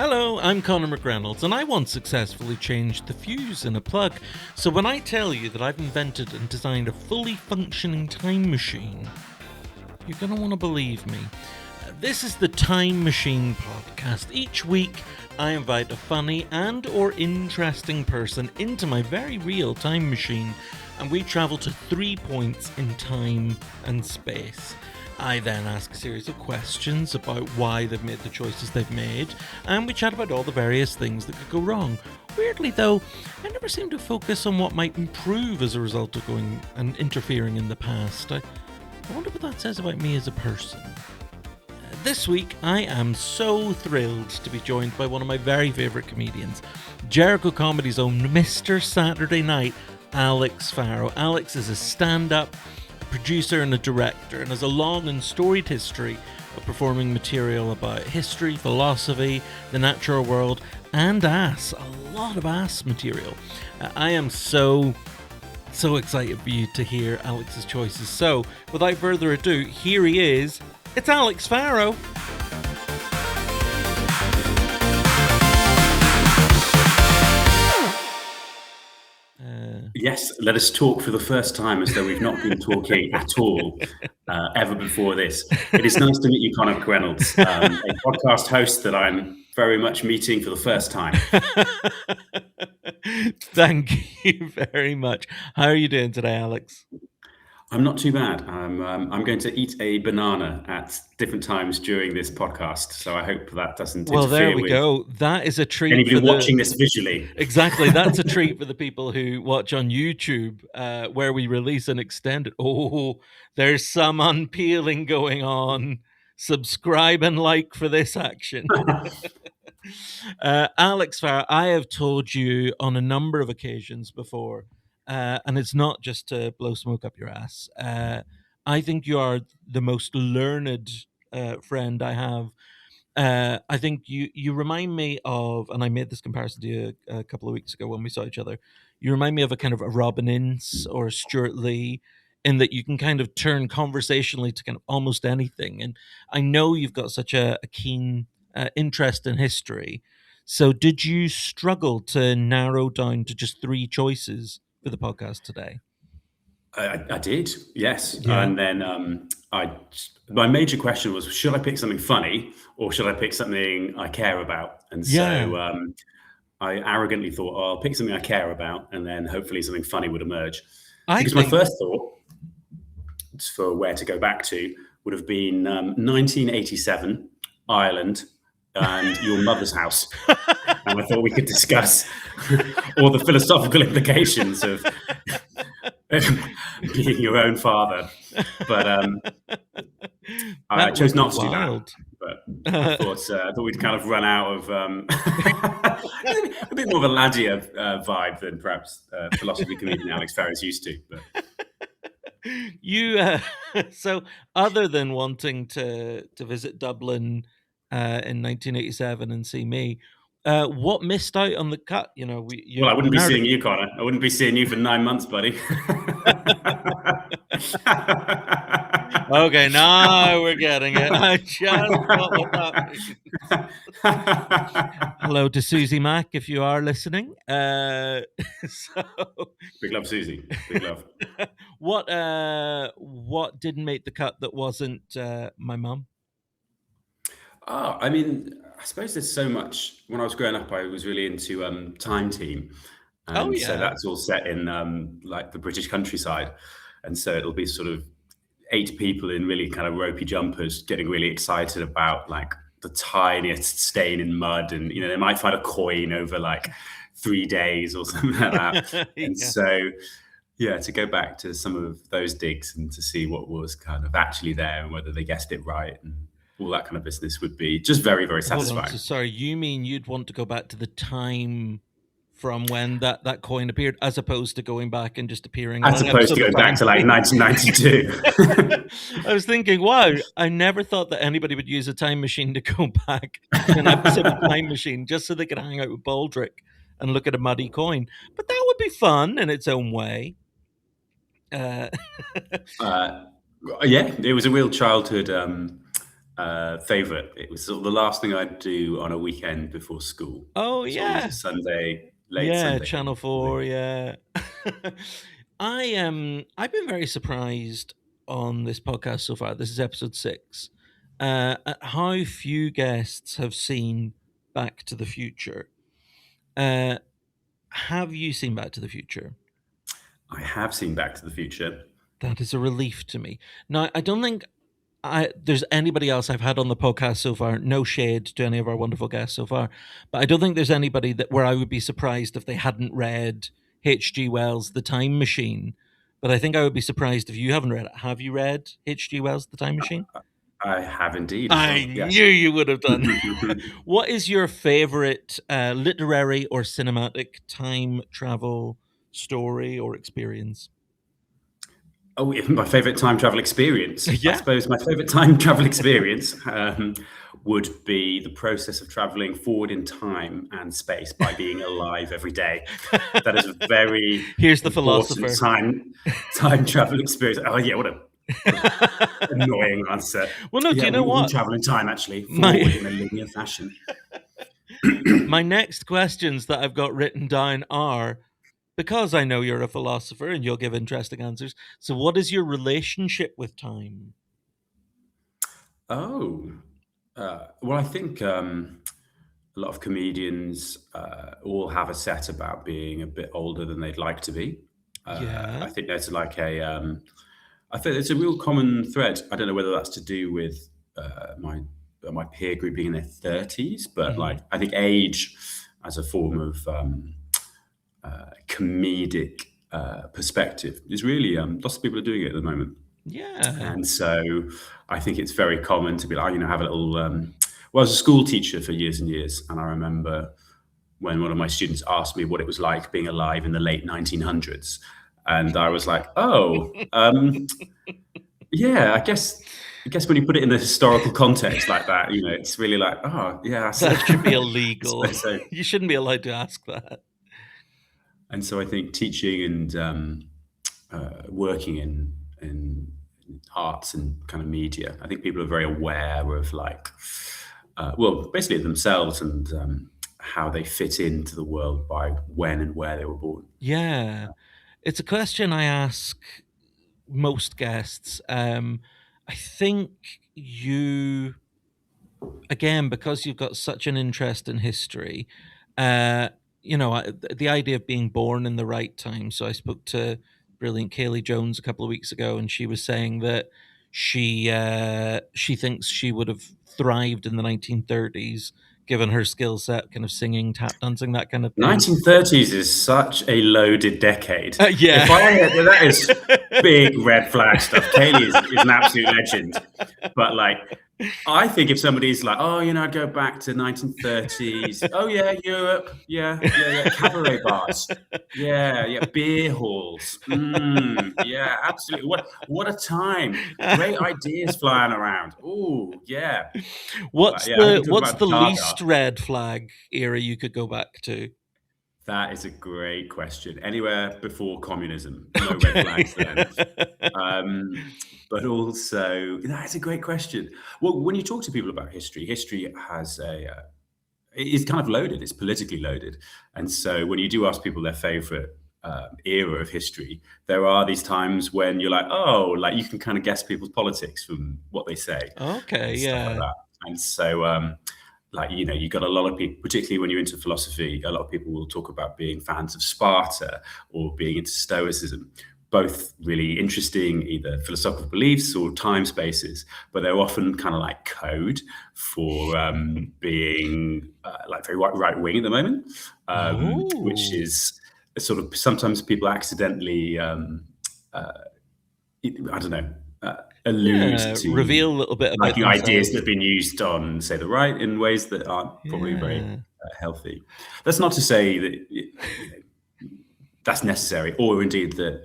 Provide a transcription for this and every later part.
Hello, I'm Conor McReynolds, and I once successfully changed the fuse in a plug. So when I tell you that I've invented and designed a fully functioning time machine, you're going to want to believe me. This is the Time Machine Podcast. Each week, I invite a funny and or interesting person into my very real time machine, and we travel to 3 points in time and space. I then ask a series of questions about why they've made the choices they've made, and we chat about all the various things that could go wrong. Weirdly though, I never seem to focus on what might improve as a result of going and interfering in the past. I wonder what that says about me as a person. This week, I am so thrilled to be joined by one of my very favourite comedians, Jericho Comedy's own Mr. Saturday Night, Alex Farrow. Alex is a stand-up, producer and a director, and has a long and storied history of performing material about history, philosophy, the natural world, and ass. A lot of ass material. I am so excited for you to hear Alex's choices. So, without further ado, here he is. It's Alex Farrow. Yes, let us talk for the first time as though we've not been talking at all ever before this. It is nice to meet you, Conor McReynolds, a podcast host that I'm very much meeting for the first time. Thank you very much. How are you doing today, Alex? I'm not too bad. I'm going to eat a banana at different times during this podcast, so I hope that doesn't Well, interfere there we go. That is a treat. Anybody watching this visually. Exactly. That's a treat for the people who watch on YouTube, where we release an extended. Oh, there's some unpeeling going on. Subscribe and like for this action. Alex Farrow, I have told you on a number of occasions before, and it's not just to blow smoke up your ass. I think you are the most learned friend I have. I think you remind me of, and I made this comparison to you a couple of weeks ago when we saw each other. You remind me of a kind of a Robin Ince or a Stuart Lee, in that you can kind of turn conversationally to kind of almost anything. And I know you've got such a keen interest in history. So did you struggle to narrow down to just 3 choices for the podcast today? I did, yes. Yeah. And then my major question was, should I pick something funny or should I pick something I care about? And so I arrogantly thought, I'll pick something I care about, and then hopefully something funny would emerge. My first thought for where to go back to would have been 1987, Ireland, and your mother's house. And I thought we could discuss all the philosophical implications of being your own father. But I chose not to do that. But I thought we'd kind of run out of a bit more of a laddier vibe than perhaps philosophy comedian Alex Farrow is used to. But you so other than wanting to visit Dublin in 1987 and see me, what missed out on the cut? You know, I wouldn't be seeing you, Conor. I wouldn't be seeing you for 9 months, buddy. Okay, now we're getting it. I just got what that means. Hello to Susie Mack, if you are listening. Big love, Susie. Big love. What didn't make the cut that wasn't my mum? Oh, I mean, I suppose there's so much. When I was growing up, I was really into Time Team. And so that's all set in like the British countryside. And so it'll be sort of 8 people in really kind of ropey jumpers getting really excited about like the tiniest stain in mud. And, you know, they might find a coin over like 3 days or something like that. And so, to go back to some of those digs and to see what was kind of actually there and whether they guessed it right and all that kind of business would be just very, very satisfying. So, sorry, you mean you'd want to go back to the time from when that coin appeared, as opposed to going back and just appearing? As opposed to going back to like 1992. I was thinking, wow, I never thought that anybody would use a time machine to go back to an episode of Time Machine just so they could hang out with Baldrick and look at a muddy coin. But that would be fun in its own way. It was a real childhood favorite. It was sort of the last thing I'd do on a weekend before school. Oh It's always a yeah. Sunday, late Yeah, Sunday. Channel 4, yeah. I've been very surprised on this podcast so far. This is episode 6. At how few guests have seen Back to the Future. Have you seen Back to the Future? I have seen Back to the Future. That is a relief to me. Now, I don't think there's anybody else I've had on the podcast so far. No shade to any of our wonderful guests so far, but I don't think there's anybody that where I would be surprised if they hadn't read H.G. Wells' The Time Machine. But I think I would be surprised if you haven't read it. Have you read H.G. Wells' The Time Machine? I have indeed. I knew you would have done. What is your favorite literary or cinematic time travel story or experience? Oh, my favorite time travel experience. Yeah. I suppose my favorite time travel experience would be the process of traveling forward in time and space by being alive every day. That is a very Here's the important philosopher. time travel experience. Oh yeah, what a annoying answer. Well, no, do you know what? Travel in time actually forward in a linear fashion. My next questions that I've got written down are, because I know you're a philosopher and you'll give interesting answers. So what is your relationship with time? Oh, well, I think a lot of comedians all have a set about being a bit older than they'd like to be. Yeah. I think there's like I think it's a real common thread. I don't know whether that's to do with my peer group being in their 30s, but like I think age as a form of comedic perspective is really lots of people are doing it at the moment. Yeah. And so I think it's very common to be like, have a little. Well, I was a school teacher for years and years, and I remember when one of my students asked me what it was like being alive in the late 1900s, and I was like, "Oh, yeah, I guess when you put it in the historical context like that, it's really like, oh, yeah, that should be illegal. So. You shouldn't be allowed to ask that." And so I think teaching and working in arts and kind of media, I think people are very aware of like, basically themselves and how they fit into the world by when and where they were born. Yeah. It's a question I ask most guests. I think you, again, because you've got such an interest in history, the idea of being born in the right time. So I spoke to brilliant Kaylee Jones a couple of weeks ago, and she was saying that she thinks she would have thrived in the 1930s, given her skill set, kind of singing, tap dancing, that kind of thing. 1930s is such a loaded decade. Yeah. That is big red flag stuff. Kaylee is an absolute legend. But like, I think if somebody's like, oh, I'd go back to 1930s. Oh yeah, Europe. Yeah. Cabaret bars. Yeah. Beer halls. Yeah, absolutely. What a time. Great ideas flying around. Oh, yeah. What's the least red flag era you could go back to? That is a great question. Anywhere before communism, no red flags then. But also, that's a great question. Well, when you talk to people about history has it's kind of loaded. It's politically loaded. And so when you do ask people their favorite era of history, there are these times when you're like, oh, like you can kind of guess people's politics from what they say. Okay, yeah. Like that. And so, you got a lot of people, particularly when you're into philosophy, a lot of people will talk about being fans of Sparta or being into Stoicism. Both really interesting, either philosophical beliefs or time spaces, but they're often kind of like code for being like very right wing at the moment, which is sort of sometimes people accidentally, allude to reveal a little bit about ideas that have been used on, say, the right in ways that aren't probably very healthy. That's not to say that that's necessary, or indeed that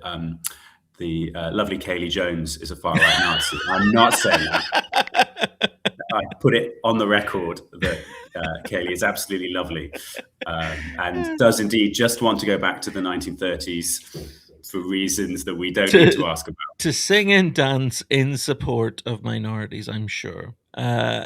the lovely Kaylee Jones is a far-right Nazi. I'm not saying that. I put it on the record that Kaylee is absolutely lovely and does indeed just want to go back to the 1930s for reasons that we don't need to ask about. To sing and dance in support of minorities, I'm sure. Uh,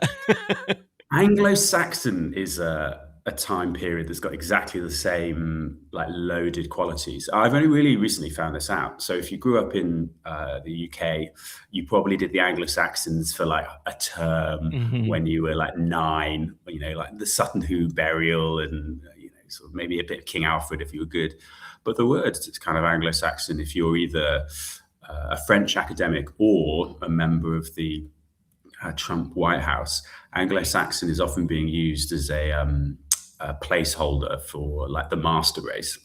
Anglo-Saxon is a time period that's got exactly the same like loaded qualities. I've only really recently found this out. So if you grew up in the UK, you probably did the Anglo-Saxons for like a term mhm. when you were like 9. You know, like the Sutton Hoo burial, and sort of maybe a bit of King Alfred if you were good. But the word it's kind of Anglo-Saxon if you're either a French academic or a member of the Trump White House. Anglo-Saxon is often being used as a placeholder for like the master race,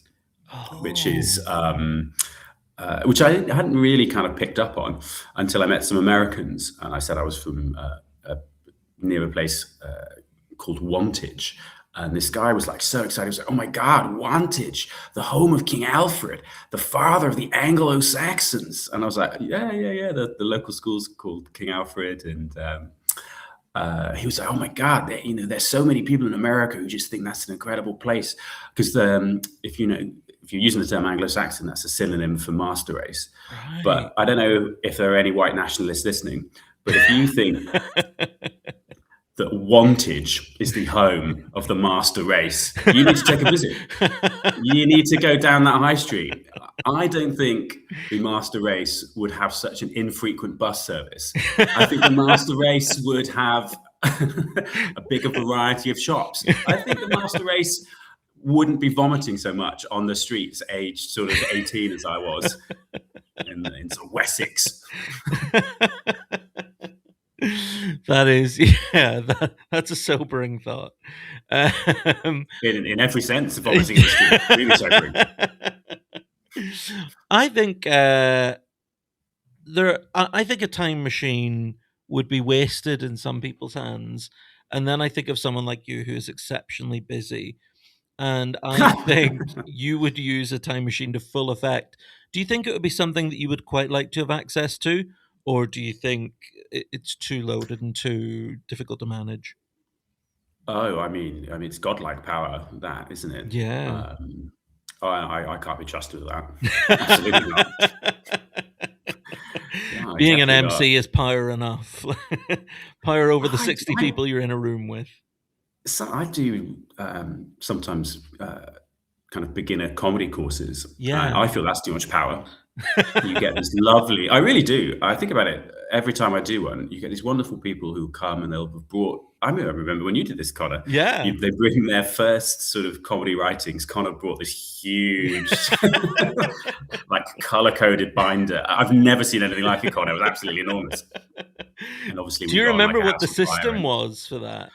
which is Oh. which I hadn't really kind of picked up on until I met some Americans, and I said I was from near a place called Wantage. And this guy was like so excited. He was like, "Oh my God, Wantage, the home of King Alfred, the father of the Anglo-Saxons." And I was like, "Yeah, yeah, yeah." The local school's called King Alfred, and he was like, "Oh my God, there's so many people in America who just think that's an incredible place." Because if you're using the term Anglo-Saxon, that's a synonym for master race. Right. But I don't know if there are any white nationalists listening. But if you think that Wantage is the home of the master race, you need to take a visit. You need to go down that high street. I don't think the master race would have such an infrequent bus service. I think the master race would have a bigger variety of shops. I think the master race wouldn't be vomiting so much on the streets aged sort of 18 as I was in sort of Wessex. That is, yeah, that's a sobering thought. In every sense, vomiting in the street. Really sobering. I think I think a time machine would be wasted in some people's hands, and then I think of someone like you who is exceptionally busy, and I think you would use a time machine to full effect. Do you think it would be something that you would quite like to have access to, or do you think it's too loaded and too difficult to manage? Oh, it's godlike power, that isn't it? Yeah. I can't be trusted with that. Absolutely not. No, Being an definitely not. MC is power enough. Power over the I, 60 I people you're in a room with. so I do sometimes kind of beginner comedy courses, and Yeah. I feel that's too much power. You get this lovely. I really do. I think about it every time I do one. You get these wonderful people who come and they'll have brought. I mean, I remember when you did this, Connor. Yeah. They bring their first sort of comedy writings. Connor brought this huge, like color coded binder. I've never seen anything like it, Connor. It was absolutely enormous. And obviously, Do we you got on like remember a what the house on fire. system And was for that?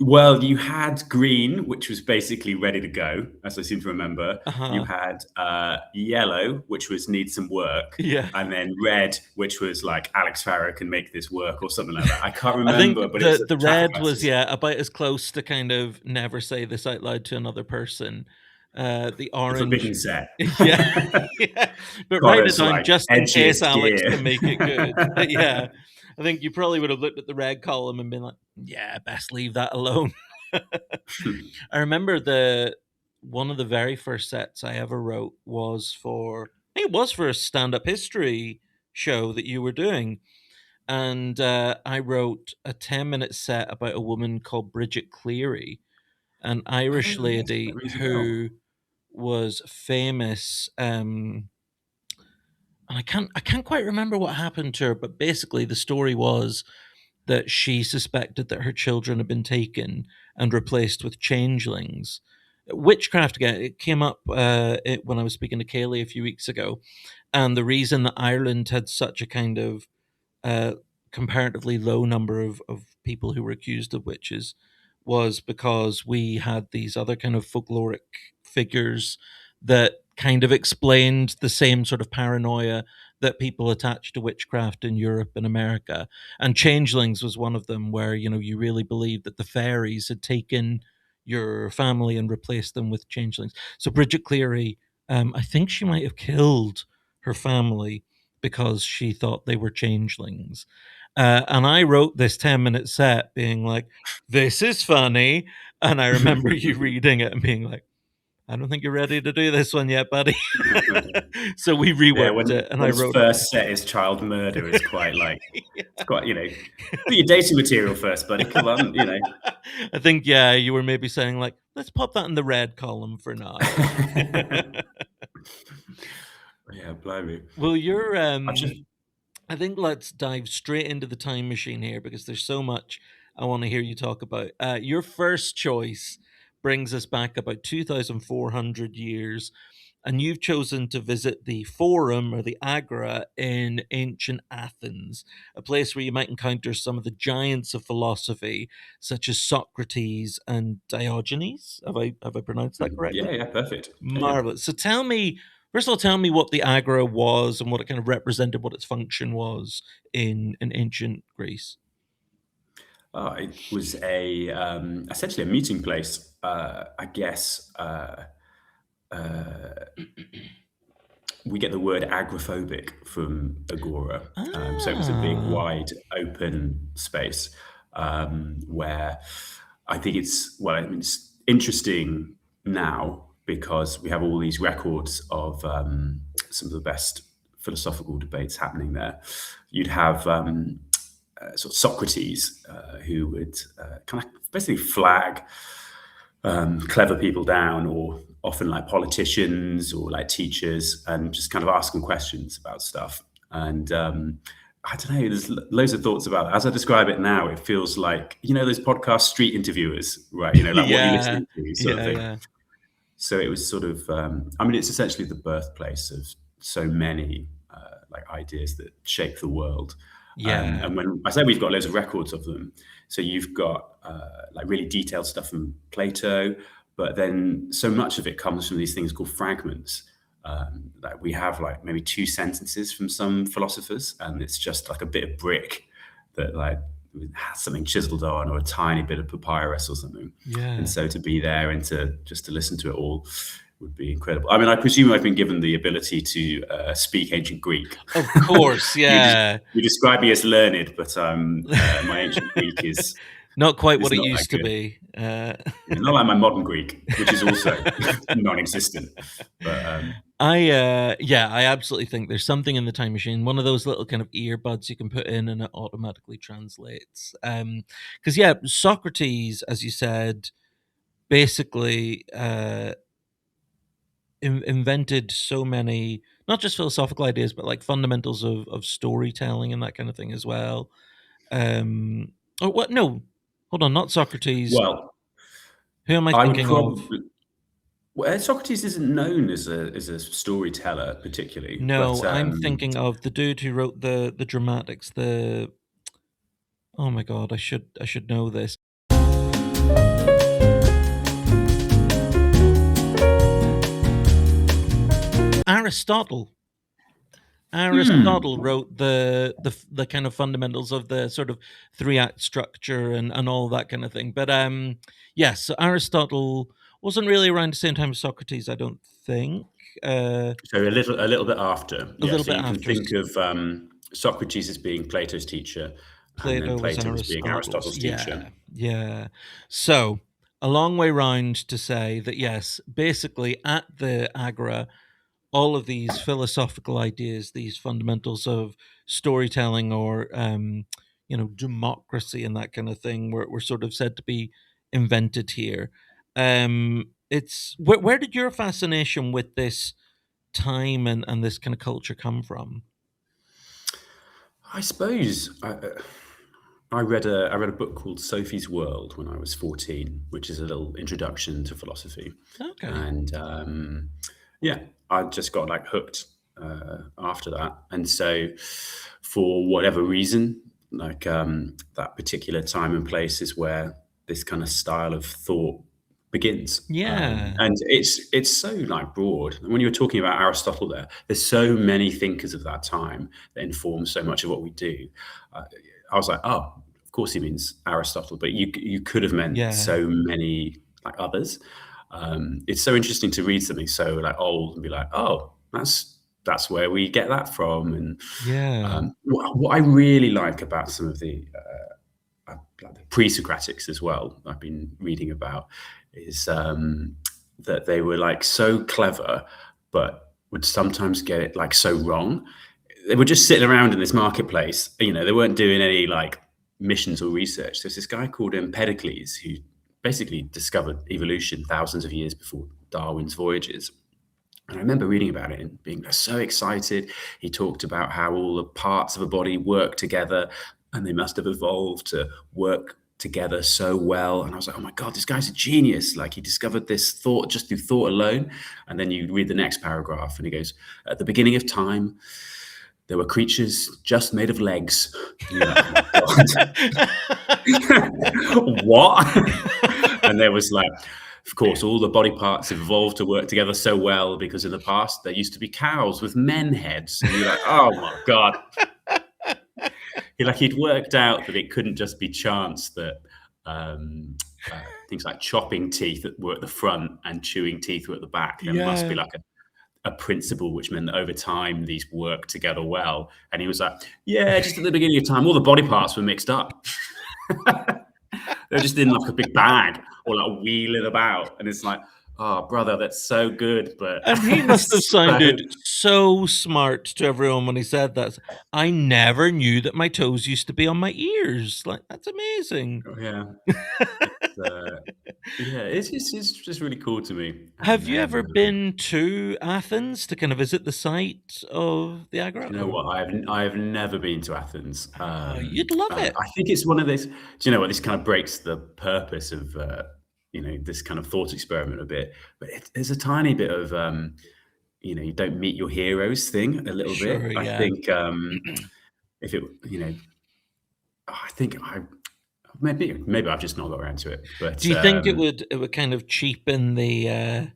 well, you had green, which was basically ready to go, as I seem to remember. You Uh-huh. had yellow, which was need some work, Yeah. and then red, which was like Alex Farrow can make this work or something like that. I can't I think remember, but it was a the traffic red light was, system. yeah, about as close to kind of never say this out loud to another person. The The orange, forbidden set. yeah, yeah, but write it Connor's down like just in case edgiest Alex gear. can make it good. But yeah, I think you probably would have looked at the red column and been like, "Yeah, best leave that alone." I remember the one of the very first sets I ever wrote was for I think it was for a stand-up history show that you were doing, and I wrote a 10-minute set about a woman called Bridget Cleary, an Oh Irish yes, that lady rings a bell. who was famous. And I can't quite remember what happened to her, but basically the story was that she suspected that her children had been taken and replaced with changelings. Witchcraft again. It came up when I was speaking to Kaylee a few weeks ago, and the reason that Ireland had such a kind of uh, comparatively low number of people who were accused of witches was because we had these other kind of folkloric figures that kind of explained the same sort of paranoia that people attach to witchcraft in Europe and America. And changelings was one of them, where you really believed that the fairies had taken your family and replaced them with changelings. So Bridget Cleary, I think she might have killed her family because she thought they were changelings. And I wrote this 10-minute set being like, this is funny. And I remember you reading it and being like, I don't think you're ready to do this one yet, buddy. So we reworked it, and I wrote first set is child murder. It's quite like it's quite do your dating material first, buddy. Come on, I think you were maybe saying like, let's pop that in the red column for now. Yeah, blimey. Well, you're I think let's dive straight into the time machine here because there's so much I want to hear you talk about. Your first choice brings us back about 2,400 years, and you've chosen to visit the Forum or the Agora in ancient Athens, a place where you might encounter some of the giants of philosophy, such as Socrates and Diogenes. Have I pronounced that correctly? Yeah, perfect. Marvelous. So tell me, first of all, tell me what the Agora was and what it kind of represented, what its function was in ancient Greece. It was essentially a meeting place, I guess. We get the word agoraphobic from agora. So it was a big, wide, open space where I think it's interesting now because we have all these records of some of the best philosophical debates happening there. You'd have sort of Socrates, who would kind of basically flag clever people down, or often like politicians or like teachers, and just kind of ask them questions about stuff. And I don't know, there's loads of thoughts about it. As I describe it now, it feels like, those podcast street interviewers, right? Like what you're listening to sort of thing. Yeah. So it was sort of, it's essentially the birthplace of so many like ideas that shape the world. Yeah. And when I say we've got loads of records of them, so you've got like really detailed stuff from Plato, but then so much of it comes from these things called fragments. Like we have like maybe 2 sentences from some philosophers, and it's just like a bit of brick that like has something chiseled on, or a tiny bit of papyrus or something. Yeah. And so to be there and to listen to it all would be incredible. I presume I've been given the ability to speak ancient Greek. Of course, yeah. You describe me as learned, but my ancient Greek is not quite what it used to be. Not like my modern Greek, which is also non-existent. But I absolutely think there's something in the time machine. One of those little kind of earbuds you can put in, and it automatically translates. Because Socrates, as you said, basically invented so many, not just philosophical ideas, but like fundamentals of storytelling and that kind of thing as well. Or what? No, hold on, not Socrates. Well, who am I thinking of? Well, Socrates isn't known as a storyteller particularly. No, but, I'm thinking of the dude who wrote the dramatics. Oh my god, I should know this. Aristotle. Aristotle wrote the kind of fundamentals of the sort of 3-act structure and all that kind of thing. But yes, so Aristotle wasn't really around the same time as Socrates, I don't think. So a little bit after. You can think of Socrates as being Plato's teacher, and then Plato as being Aristotle's teacher. Yeah. So a long way round to say that yes, basically at the Agora, all of these philosophical ideas, these fundamentals of storytelling or democracy and that kind of thing were sort of said to be invented here. It's where did your fascination with this time and this kind of culture come from? I suppose I read a book called Sophie's World when I was 14, which is a little introduction to philosophy. Okay. And I just got like hooked after that. And so for whatever reason, like that particular time and place is where this kind of style of thought begins. Yeah. And it's so like broad. When you were talking about Aristotle there's so many thinkers of that time that inform so much of what we do. I was like, oh, of course he means Aristotle, but you could have meant so many like others. It's so interesting to read something so like old and be like, oh, that's where we get that from. And what I really like about some of the pre-Socratics as well, I've been reading about, is that they were like so clever, but would sometimes get it like so wrong. They were just sitting around in this marketplace. They weren't doing any like missions or research. There's this guy called Empedocles who basically discovered evolution thousands of years before Darwin's voyages. And I remember reading about it and being so excited. He talked about how all the parts of a body work together and they must have evolved to work together so well. And I was like, oh my God, this guy's a genius. Like, he discovered this thought just through thought alone. And then you read the next paragraph and he goes, at the beginning of time, there were creatures just made of legs. And you're like, oh my God. What? And there was like, of course, all the body parts have evolved to work together so well because in the past there used to be cows with men heads. And you're like, oh my God. He'd worked out that it couldn't just be chance that things like chopping teeth were at the front and chewing teeth were at the back. There must be like a principle which meant that over time these work together well. And he was like, yeah, just at the beginning of time, all the body parts were mixed up. They're just in like a big bag or like wheeling about. And it's like, oh, brother, that's so good. And he must have sounded so smart to everyone when he said that. I never knew that my toes used to be on my ears. Like, that's amazing. Oh, yeah. It's just really cool to me. Have you ever been to Athens to kind of visit the site of the Agora? You know what? I have never been to Athens. You'd love it. I think it's one of those. Do you know what? This kind of breaks the purpose of this kind of thought experiment a bit. But there's a tiny bit of you don't meet your heroes thing a little bit. Yeah. I think if it I think maybe I've just not got around to it. But do you think it would kind of cheapen the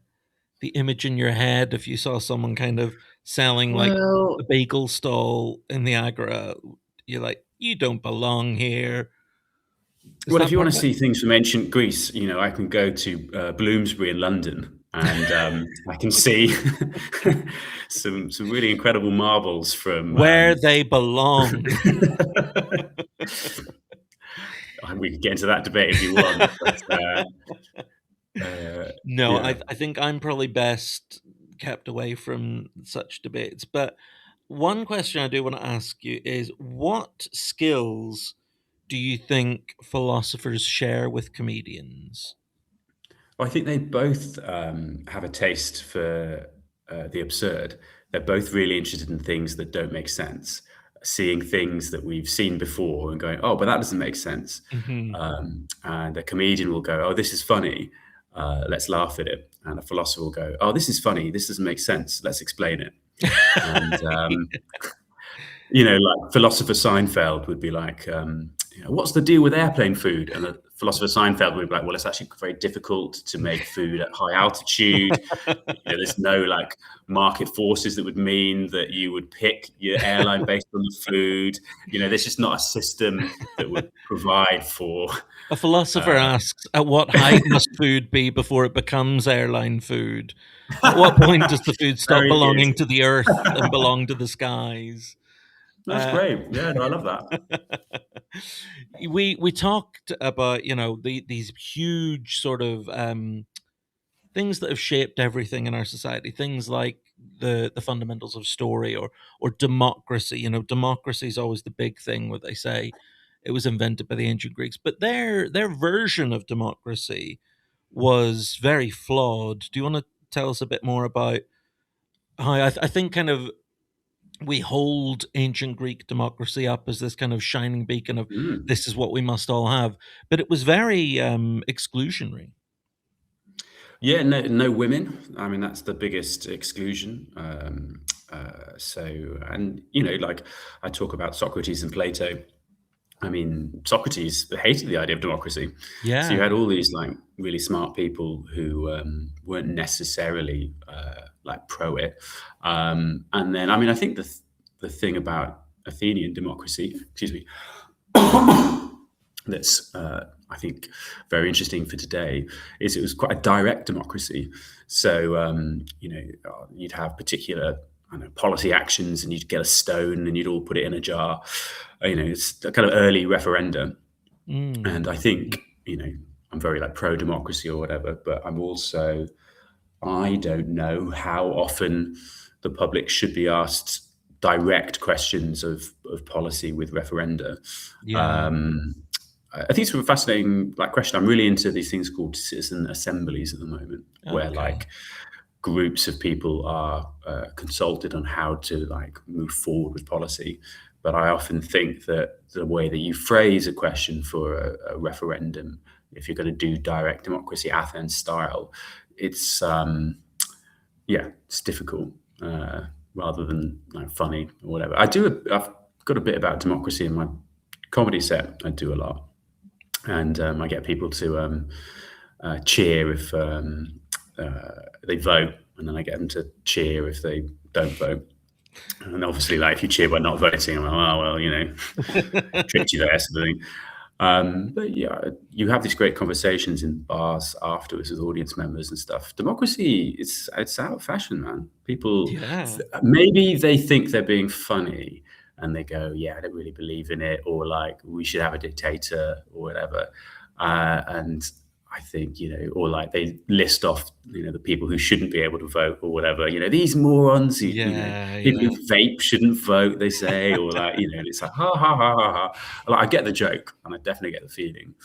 image in your head if you saw someone kind of selling like a bagel stall in the Agora? You're like, you don't belong here. Well, if you want to see things from ancient Greece, I can go to Bloomsbury in London, and I can see some really incredible marbles from where they belong. We could get into that debate if you want. But, no, yeah. I think I'm probably best kept away from such debates. But one question I do want to ask you is, what skills do you think philosophers share with comedians? Well, I think they both have a taste for the absurd. They're both really interested in things that don't make sense, seeing things that we've seen before and going, oh, but that doesn't make sense. Mm-hmm. And a comedian will go, oh, this is funny. Let's laugh at it. And a philosopher will go, oh, this is funny. This doesn't make sense. Let's explain it. And, like philosopher Seinfeld would be like, what's the deal with airplane food? And the philosopher Seinfeld would be like, well, it's actually very difficult to make food at high altitude. There's no like market forces that would mean that you would pick your airline based on the food. There's just not a system that would provide for. A philosopher asks, at what height must food be before it becomes airline food? At what point does the food stop belonging to the earth and belong to the skies? That's great. Yeah, no, I love that. We talked about these huge sort of things that have shaped everything in our society. Things like the fundamentals of story or democracy. Democracy is always the big thing where they say it was invented by the ancient Greeks, but their version of democracy was very flawed. Do you want to tell us a bit more about how I think kind of we hold ancient Greek democracy up as this kind of shining beacon of this is what we must all have, but it was very exclusionary. Yeah, no women. I mean, that's the biggest exclusion. Like I talk about Socrates and Plato. I mean, Socrates hated the idea of democracy. Yeah. So you had all these like really smart people who weren't necessarily like pro it. And then, I mean, I think the thing about Athenian democracy, excuse me, that's I think very interesting for today is it was quite a direct democracy. So you'd have particular policy actions, and you'd get a stone and you'd all put it in a jar. It's a kind of early referenda. And I think I'm very like pro democracy or whatever, but I'm also I don't know how often the public should be asked direct questions of policy with referenda. Yeah. I think it's a fascinating question. I'm really into these things called citizen assemblies at the moment, where Okay. groups of people are consulted on how to move forward with policy. But I often think that the way that you phrase a question for a referendum, if you're going to do direct democracy Athens style, it's it's difficult rather than funny or whatever. I've got a bit about democracy in my comedy set. I do a lot, and I get people to cheer if they vote, and then I get them to cheer if they don't vote. And obviously, if you cheer by not voting, I'm like, oh well, tricked you there, sort of thing. But yeah, you have these great conversations in bars afterwards with audience members and stuff. Democracy, it's out of fashion, man. People, Yeah. maybe they think they're being funny and they go, yeah, I don't really believe in it, or we should have a dictator or whatever. And I think, or they list off, the people who shouldn't be able to vote or whatever, these morons who, Yeah. people Yeah. who vape shouldn't vote, they say, or it's like, ha, ha, ha, ha, ha. I get the joke and I definitely get the feeling,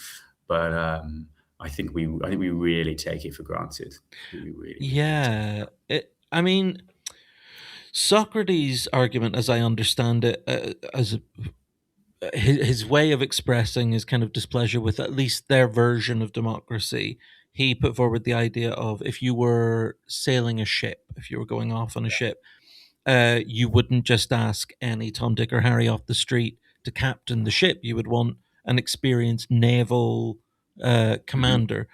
but I think we really take it for granted. We really, Yeah. I mean, Socrates' argument, as I understand it, his way of expressing his kind of displeasure with at least their version of democracy, he put forward the idea of if you were sailing a ship, if you were going off on a ship, you wouldn't just ask any Tom, Dick, or Harry off the street to captain the ship. You would want an experienced naval commander.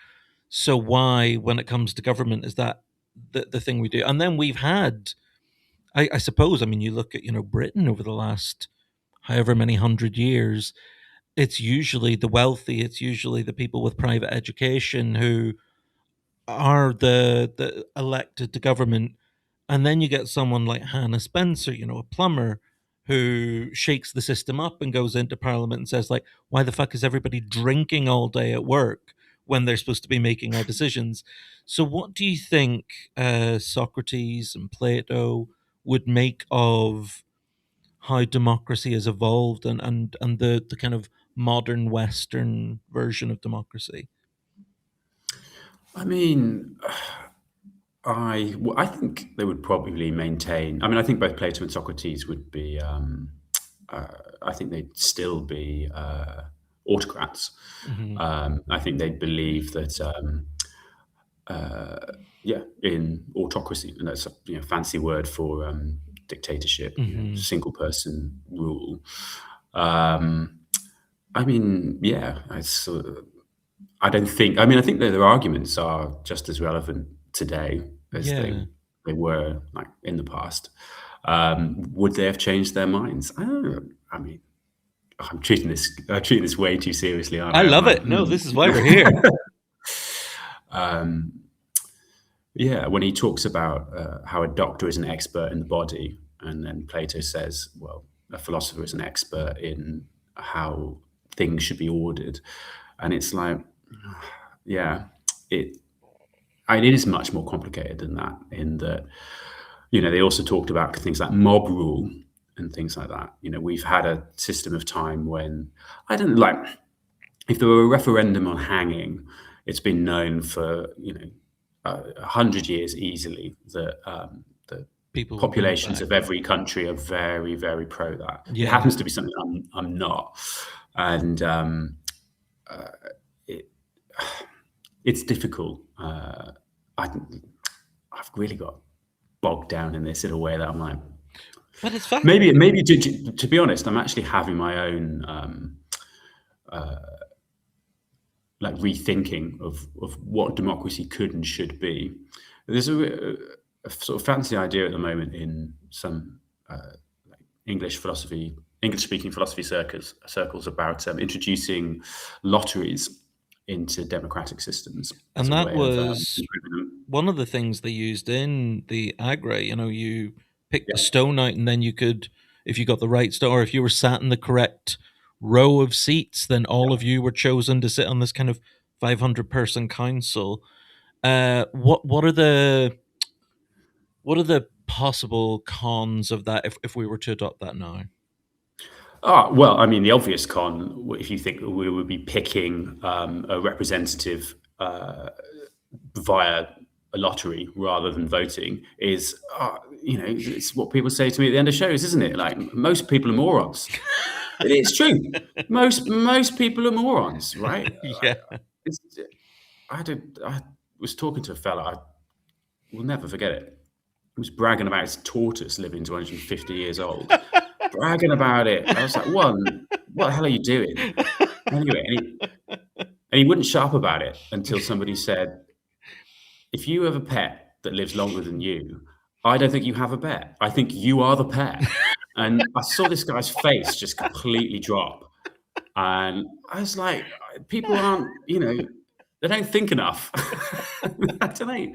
So why, when it comes to government, is that the thing we do? And then we've had, I suppose, I mean, you look at Britain over the last however many 100 years. It's usually the wealthy, it's usually the people with private education who are the elected to government. And then you get someone like Hannah Spencer, a plumber, who shakes the system up and goes into parliament and says, why the fuck is everybody drinking all day at work when they're supposed to be making our decisions? So what do you think Socrates and Plato would make of how democracy has evolved and the kind of modern Western version of democracy? I mean, I think they would probably maintain. I mean, I think both Plato and Socrates would be. I think they'd still be autocrats. Hmm. I think they believe that. In autocracy, and that's a fancy word for dictatorship, Hmm. single person rule. Um, I mean, yeah, I don't think. I mean, I think that their arguments are just as relevant today as Yeah. they were in the past. Would they have changed their minds? I don't know. I mean, I'm treating this way too seriously, aren't I I? I'm love like, it. No, this is why we're here. um, yeah, when he talks about how a doctor is an expert in the body, and then Plato says, well, a philosopher is an expert in how things should be ordered, and it's like, yeah, it it is much more complicated than that. In that, they also talked about things like mob rule and things like that. We've had a system of time when I don't like if there were a referendum on hanging, it's been known for 100 years easily that the People will bring it populations back. of every country are very, very pro that. It Yeah. happens to be something I'm not, and it it's difficult. I've really got bogged down in this in a way that I'm like, But it's fact. maybe to be honest, I'm actually having my own rethinking of what democracy could and should be. There's a sort of fancy idea at the moment in some English speaking philosophy circles about introducing lotteries into democratic systems as And a that way of was improving them. one of the things they used in the agra. You picked the Yeah, stone out, and then you could, if you got the right stone, or if you were sat in the correct row of seats, then all of you were chosen to sit on this kind of 500-person council. What are the possible cons of that if we were to adopt that now? Well, I mean, the obvious con, if you think that we would be picking a representative via a lottery rather than voting, is it's what people say to me at the end of shows, isn't it? Like, most people are morons. It is true. Most people are morons, right? Yeah. I was talking to a fella. I will never forget it. He was bragging about his tortoise living to 150 years old. Bragging about it. I was like, "One, what the hell are you doing?" Anyway, and he wouldn't shut up about it until somebody said, "If you have a pet that lives longer than you, I don't think you have a pet. I think you are the pet." And I saw this guy's face just completely drop, and I was like, "People aren't, they don't think enough." I don't know.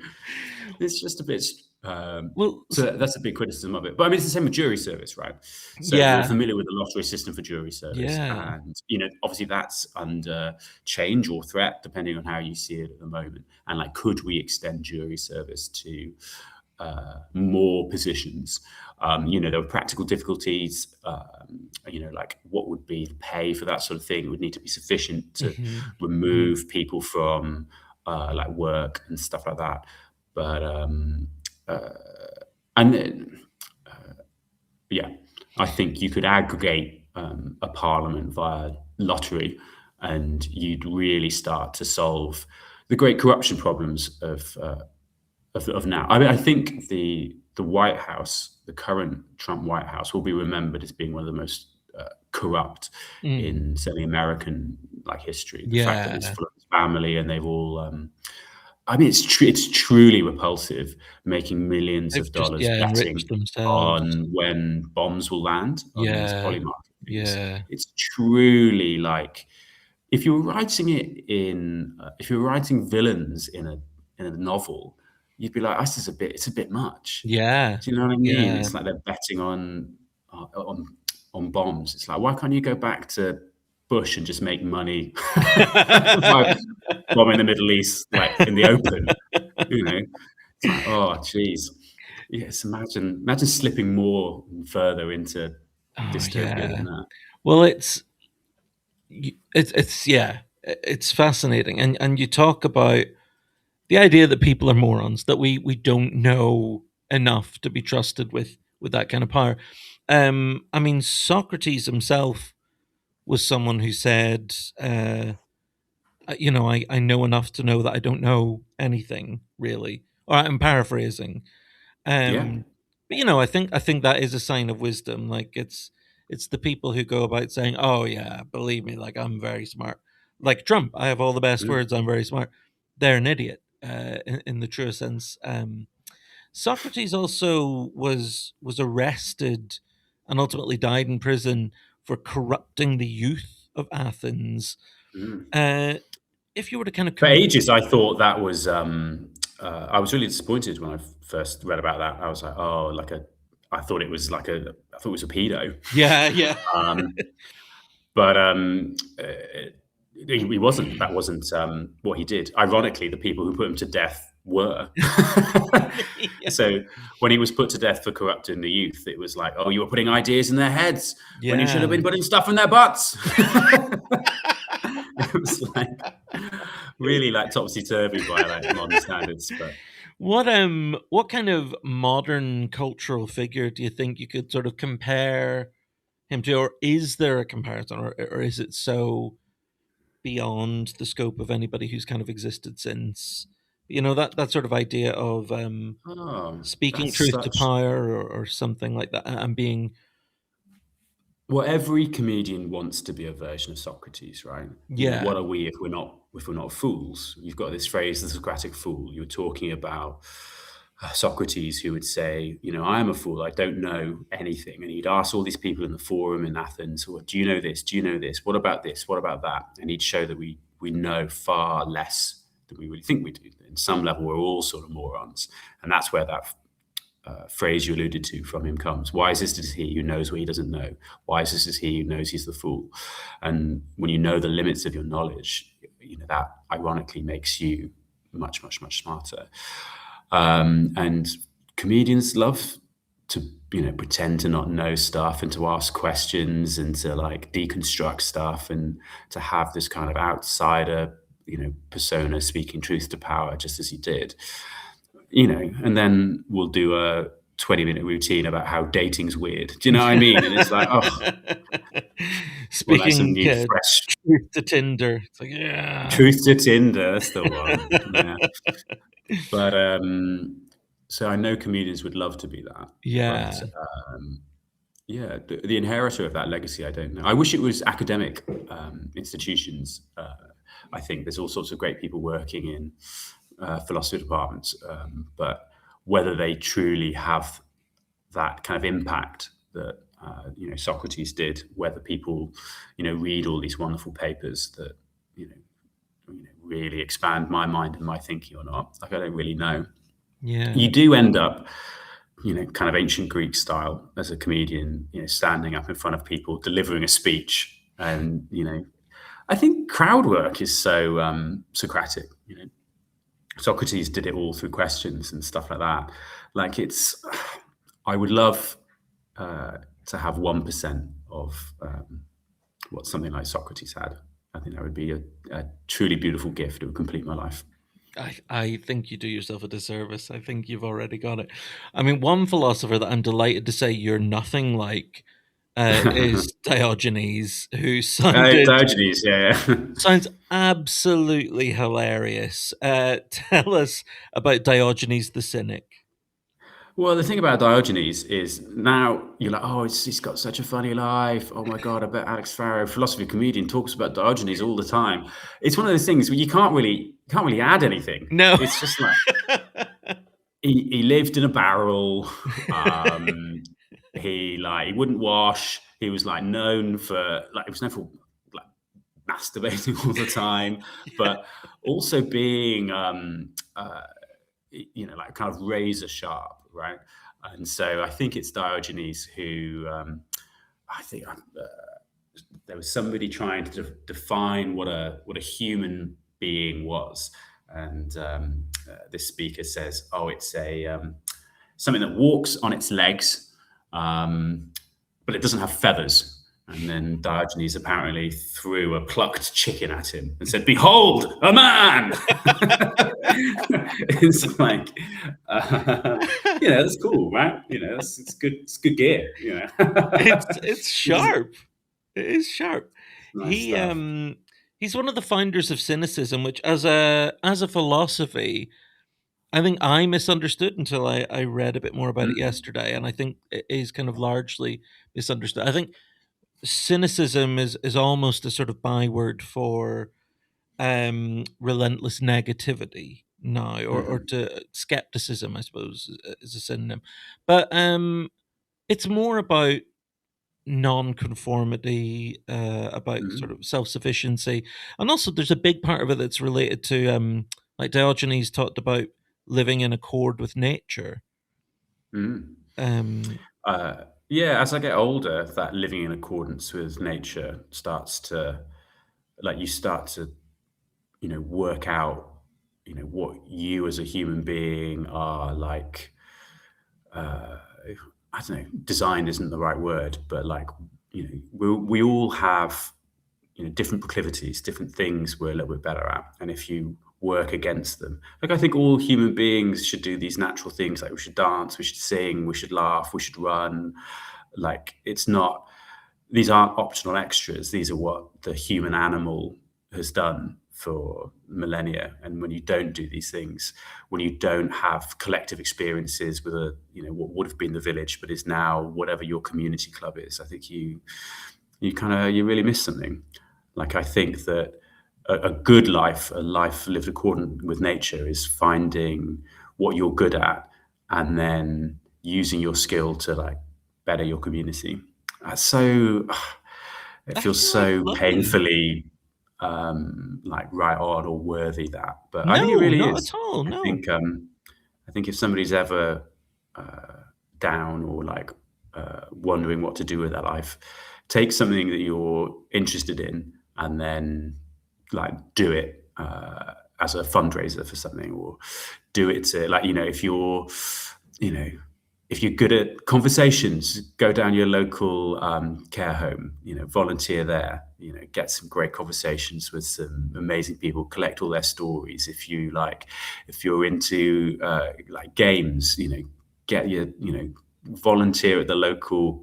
It's just a bit. Well, So that's a big criticism of it. But I mean, it's the same with jury service, right? So you're yeah, familiar with the lottery system for jury service, yeah. and obviously that's under change or threat, depending on how you see it at the moment. And like, could we extend jury service to more positions? There were practical difficulties. Like, what would be the pay for that sort of thing? It would need to be sufficient to Mhm, mhm. remove people from like work and stuff like that. But uh, and then, yeah, I think you could aggregate a parliament via lottery, and you'd really start to solve the great corruption problems of now. I mean, I think the White House, the current Trump White House, will be remembered as being one of the most corrupt Mm. in certainly American like history. The fact that it's Yeah. full of his family, and they've all. I mean, it's truly repulsive, making millions They've of just, dollars yeah, enriched betting themselves. on when bombs will land on these Yeah, poly market things. yeah, It's truly like, if you were writing villains in a novel, you'd be like, "This is a bit, it's a bit much." yeah, Do you know what I mean? yeah. It's like they're betting uh, on on bombs. It's like, why can't you go back to Bush and just make money by bombing the Middle East, like, in the open? You know? It's like, oh, geez. Yes, imagine slipping more and further into Oh, dystopia yeah. than that. Well, it's yeah, it's fascinating, and you talk about the idea that people are morons, that we don't know enough to be trusted with that kind of power. I mean, Socrates himself was someone who said, I know enough to know that I don't know anything really. Or I'm paraphrasing. Yeah. Um, but I think that is a sign of wisdom. Like it's the people who go about saying, "Oh yeah, believe me, like I'm very smart." Like Trump, I have all the best Mm, words. I'm very smart. They're an idiot in the truest sense. Socrates also was arrested and ultimately died in prison for corrupting the youth of Athens. mm. Uh, if you were to kind of For ages, I thought that was, I was really disappointed when I first read about that. I was like, "Oh, I thought it was I thought it was a pedo." yeah, yeah, Um, but, he wasn't. That wasn't, what he did. Ironically, the people who put him to death were. yeah, So, when he was put to death for corrupting the youth, it was like, "Oh, you were putting ideas in their heads when you should have yeah. been putting stuff in their butts." It was like really like topsy-turvy by like modern standards, but What kind of modern cultural figure do you think you could sort of compare him to, or is there a comparison, or is it so beyond the scope of anybody who's kind of existed since? That sort of idea of oh, speaking that's truth to such power, or something like that, and being well, every comedian wants to be a version of Socrates, right? yeah, What are we if we're not fools? You've got this phrase, the Socratic fool. You're talking about Socrates, who would say, I am a fool. I don't know anything. And he'd ask all these people in the forum in Athens, well, do you know this? Do you know this? What about this? What about that? And he'd show that we know far less than we really think we do. In some level, we're all sort of morons. And that's where that phrase you alluded to from him comes. Wisest is he who knows what he doesn't know. Wisest is he who knows he's the fool. And when you know the limits of your knowledge, that ironically makes you much, much, much smarter. And comedians love to, pretend to not know stuff and to ask questions and to like deconstruct stuff and to have this kind of outsider, persona speaking truth to power, just as you did, and then we'll do a 20-minute routine about how dating's weird. Do you know what I mean? And it's like, oh, like some Speaking new fresh truth to Tinder. It's like, yeah. truth to Tinder. That's the one. Yeah. But so I know comedians would love to be that. Yeah. But yeah, the inheritor of that legacy, I don't know. I wish it was academic institutions. I think there's all sorts of great people working in philosophy departments, but whether they truly have that kind of impact that Socrates did, whether people read all these wonderful papers that really expand my mind and my thinking or not, like I don't really know. Yeah, you do end up kind of ancient Greek style as a comedian, standing up in front of people, delivering a speech, and I think crowd work is so Socratic. Socrates did it all through questions and stuff like that. Like I would love to have 1% of what something like Socrates had. I think that would be a truly beautiful gift. It would complete my life. I think you do yourself a disservice. I think you've already got it. I mean, one philosopher that I'm delighted to say you're nothing like is Diogenes, who Diogenes, yeah. sounds absolutely hilarious. Tell us about Diogenes the Cynic. Well, the thing about Diogenes is now you're like, oh, he's got such a funny life. Oh my God, I bet Alex Farrow, philosophy comedian, talks about Diogenes all the time. It's one of those things where you can't really add anything. No. It's just like he lived in a barrel. He wouldn't wash. He was known for masturbating all the time, but also being kind of razor sharp, right? And so I think it's Diogenes who I think there was somebody trying to define what a human being was, and this speaker says, "Oh, it's a something that walks on its legs, but it doesn't have feathers." And then Diogenes apparently threw a plucked chicken at him and said, "Behold, a man!" It's like, that's cool, right? It's good. It's good gear. It's sharp. It is sharp. Nice He's one of the founders of cynicism, which as a philosophy, I think I misunderstood until I read a bit more about it yesterday, and I think it is kind of largely misunderstood. I think cynicism is almost a sort of byword for relentless negativity now, or to skepticism, I suppose, is a synonym. But it's more about non-conformity, about sort of self-sufficiency, and also there's a big part of it that's related to like Diogenes talked about living in accord with nature. Yeah, as I get older, that living in accordance with nature starts to, you start to, work out, what you as a human being are like. I don't know, design isn't the right word, but we all have, different proclivities, different things we're a little bit better at. And if you work against them, I think all human beings should do these natural things. Like we should dance, we should sing, we should laugh, we should run. These aren't optional extras. These are what the human animal has done for millennia. And when you don't do these things, when you don't have collective experiences with what would have been the village but is now whatever your community club is, I think you really miss something. I think that a good life, a life lived accordant with nature, is finding what you're good at and then using your skill to better your community. It feels so painfully right on or worthy that, but I think it really not is. At all, no. I think if somebody's ever down or wondering what to do with their life, take something that you're interested in and then do it as a fundraiser for something, or do it to, like, if you're, if you're good at conversations, go down your local care home, volunteer there, get some great conversations with some amazing people, collect all their stories. If you're into like games, get your, volunteer at the local,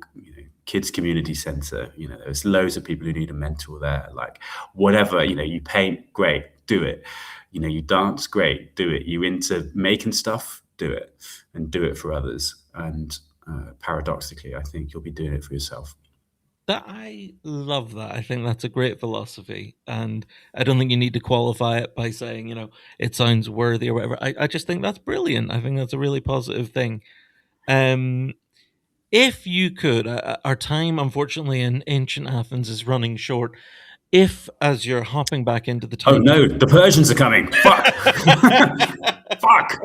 kids community center. There's loads of people who need a mentor there. Like, whatever, you paint, great, do it. You dance, great, do it. You into making stuff, do it, and do it for others. And paradoxically, I think you'll be doing it for yourself. I love that. I think that's a great philosophy, and I don't think you need to qualify it by saying, it sounds worthy or whatever. I just think that's brilliant. I think that's a really positive thing. If you could, our time, unfortunately, in ancient Athens is running short. If, as you're hopping back into the time... Oh no, the Persians are coming. Fuck. Fuck.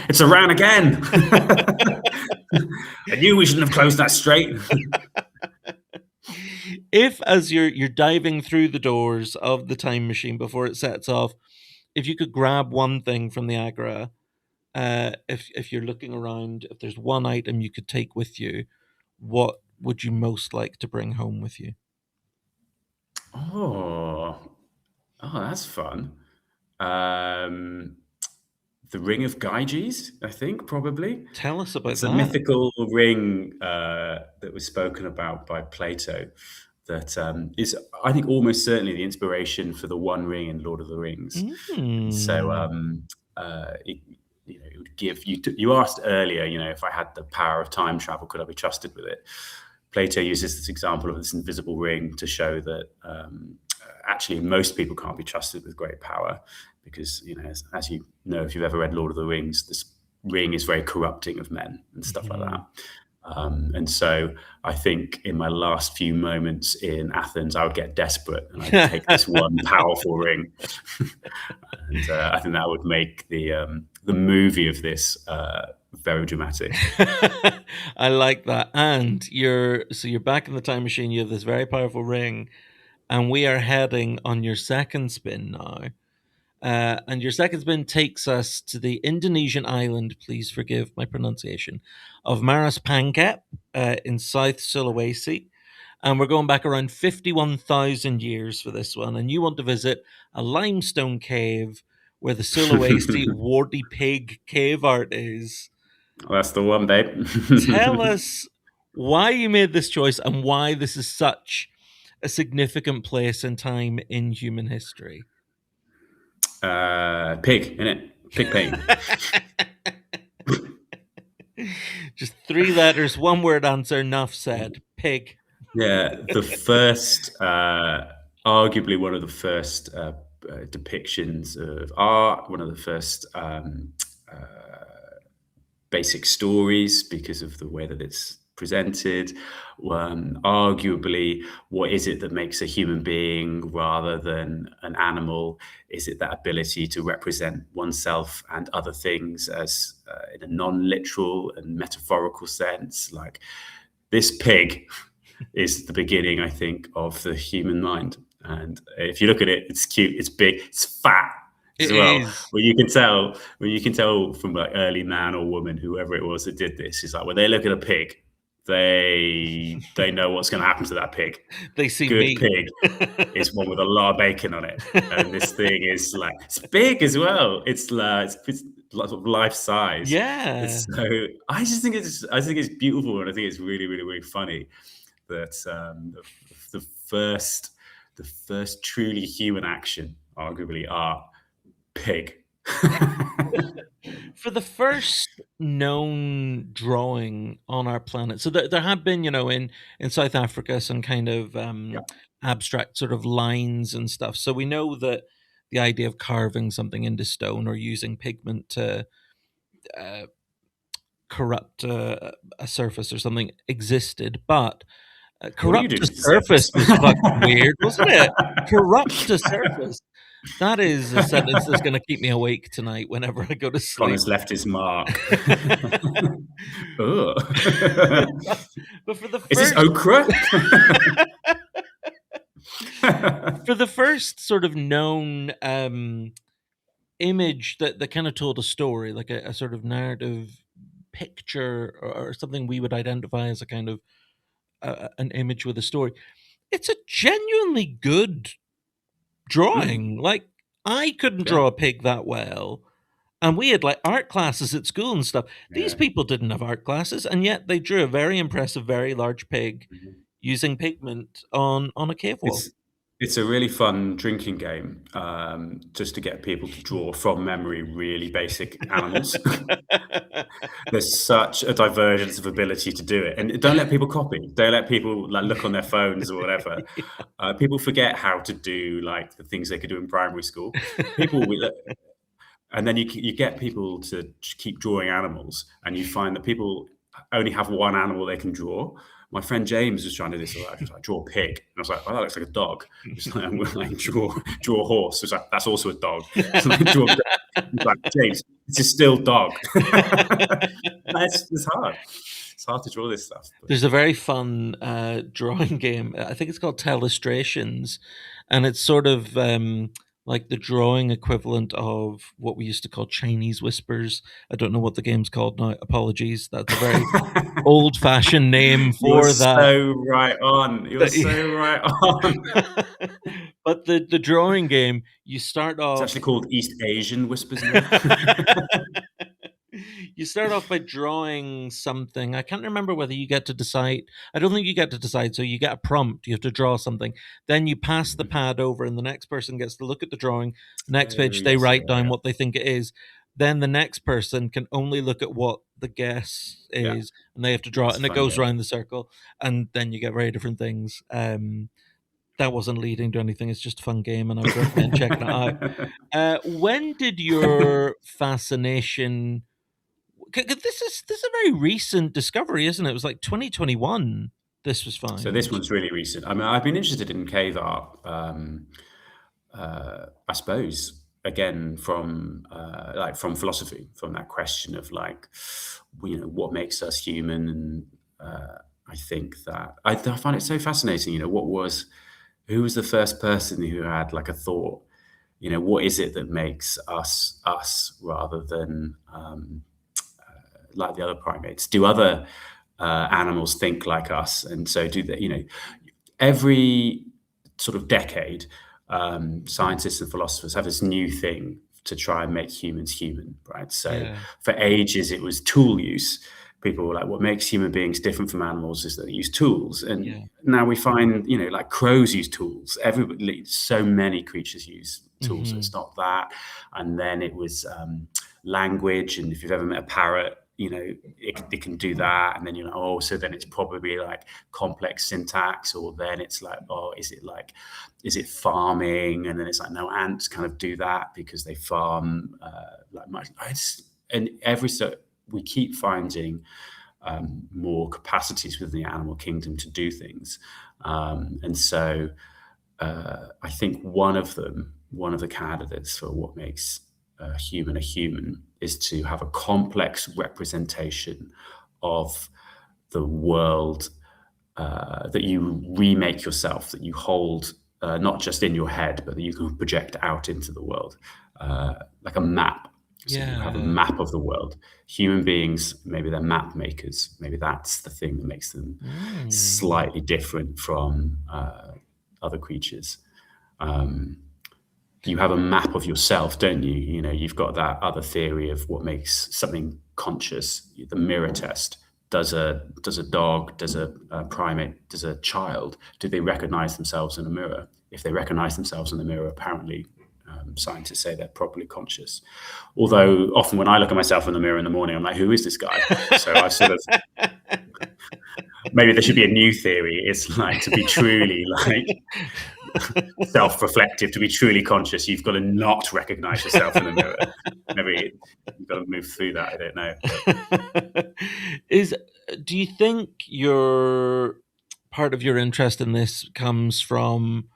It's Iran again. I knew we shouldn't have closed that strait. If, as you're diving through the doors of the time machine before it sets off, if you could grab one thing from the Agora, if you're looking around, if there's one item you could take with you, what would you most like to bring home with you? Oh, that's fun. The Ring of Gyges, I think, probably. Tell us about It's that. a mythical ring that was spoken about by Plato that is, I think, almost certainly the inspiration for the One Ring in Lord of the Rings. So it would give you. You asked earlier, if I had the power of time travel, could I be trusted with it? Plato uses this example of this invisible ring to show that actually most people can't be trusted with great power, because as you know, if you've ever read Lord of the Rings, this ring is very corrupting of men and stuff like that. And so I think in my last few moments in Athens, I would get desperate and I'd take this one powerful ring. And I think that would make the movie of this very dramatic. I like that. And you're back in the time machine. You have this very powerful ring, and we are heading on your second spin now. And your second spin takes us to the Indonesian island, please forgive my pronunciation, of Maras Pangkep in South Sulawesi. And we're going back around 51,000 years for this one. And you want to visit a limestone cave where the Sulawesi warty pig cave art is. Well, that's the one, babe. Tell us why you made this choice and why this is such a significant place and time in human history. Pig, innit? Pig pain. Just 3 letters, 1 word answer, enough said. Pig. Yeah, the first, arguably one of the first depictions of art, one of the first basic stories because of the way that it's presented. Arguably, what is it that makes a human being rather than an animal? Is it that ability to represent oneself and other things as in a non-literal and metaphorical sense? Like, this pig is the beginning, I think, of the human mind. And if you look at it, it's cute, it's big, it's fat as well. Well, you can tell from like early man or woman, whoever it was that did this, is like when they look at a pig, they know what's going to happen to that pig. They see good meat. Pig is one with a lot of bacon on it, and this thing is like, it's big as well. It's sort of life size. Yeah. So I think it's beautiful, and I think it's really, really, really funny that the first truly human action, arguably, art, pig. For the first known drawing on our planet, so there have been, in South Africa, some kind of abstract sort of lines and stuff. So we know that the idea of carving something into stone or using pigment to corrupt a surface or something existed, but corrupt a surface was fucking weird, wasn't it? Corrupt a surface. That is a sentence that's going to keep me awake tonight whenever I go to sleep. Connor's left his mark. But for the first... Is this okra? For the first sort of known image that kind of told a story, like a sort of narrative picture, or something we would identify as a kind of an image with a story. It's a genuinely good drawing. Like, I couldn't Yeah. draw a pig that well. And we had like art classes at school and stuff. These Yeah. people didn't have art classes, and yet they drew a very impressive, very large pig Mhm. using pigment on a cave wall. It's a really fun drinking game, just to get people to draw from memory really basic animals. There's such a divergence of ability to do it, and don't let people copy. Don't let people like look on their phones or whatever. People forget how to do like the things they could do in primary school. People with and then you get people to keep drawing animals, and you find that people only have one animal they can draw. My friend James was trying to do this. I was like, draw a pig, and I was like, oh, that looks like a dog. Just like, I'm like, draw a horse. It's like, that's also a dog. So like, he's like, James, it's still dog. It's hard. It's hard to draw this stuff. There's a very fun drawing game. I think it's called Telestrations, and it's sort of like the drawing equivalent of what we used to call Chinese whispers. I don't know what the game's called now. Apologies. That's a very old-fashioned name for that. So right on. You're so right on. But the drawing game, you start off. It's actually called East Asian Whispers. You start off by drawing something. I can't remember whether you get to decide. I don't think you get to decide. So you get a prompt. You have to draw something. Then you pass the pad over, and the next person gets to look at the drawing. Next page, they write down what they think it is. Then the next person can only look at what the guess is, and they have to draw it, and it goes around the circle, and then you get very different things. That wasn't leading to anything. It's just a fun game, and I would recommend checking it out. When did your fascination? This is a very recent discovery, isn't it? It was like 2021. This was fine. So this one's really recent. I mean, I've been interested in cave art. I suppose again from philosophy, from that question of like, what makes us human, and I think that I find it so fascinating. Who was the first person who had like a thought? What is it that makes us us rather than like the other primates? Do other animals think like us? And so do they, every sort of decade, scientists and philosophers have this new thing to try and make humans human, right? So for ages, it was tool use. People were like, what makes human beings different from animals is that they use tools. And now we find, like crows use tools. So many creatures use tools. So it's not that. And then it was language. And if you've ever met a parrot, it can do that. And then you're like, so then it's probably like complex syntax, or then it's like, is it farming? And then it's like, no, ants kind of do that because they farm we keep finding more capacities within the animal kingdom to do things. And so I think one of the candidates for what makes a human is to have a complex representation of the world that you remake yourself, that you hold not just in your head, but that you can project out into the world, like a map. So you have a map of the world. Human beings, maybe they're map makers. Maybe that's the thing that makes them slightly different from other creatures. You have a map of yourself, don't you? You've got that other theory of what makes something conscious, the mirror test. Does a dog, does a primate, does a child, do they recognize themselves in a mirror? If they recognize themselves in the mirror, apparently scientists say they're properly conscious. Although often when I look at myself in the mirror in the morning, I'm like, who is this guy? So I sort of, maybe there should be a new theory. It's like to be truly like self-reflective, to be truly conscious, you've got to not recognize yourself in the mirror. Maybe you've got to move through that. I don't know. Do you think part of your interest in this comes from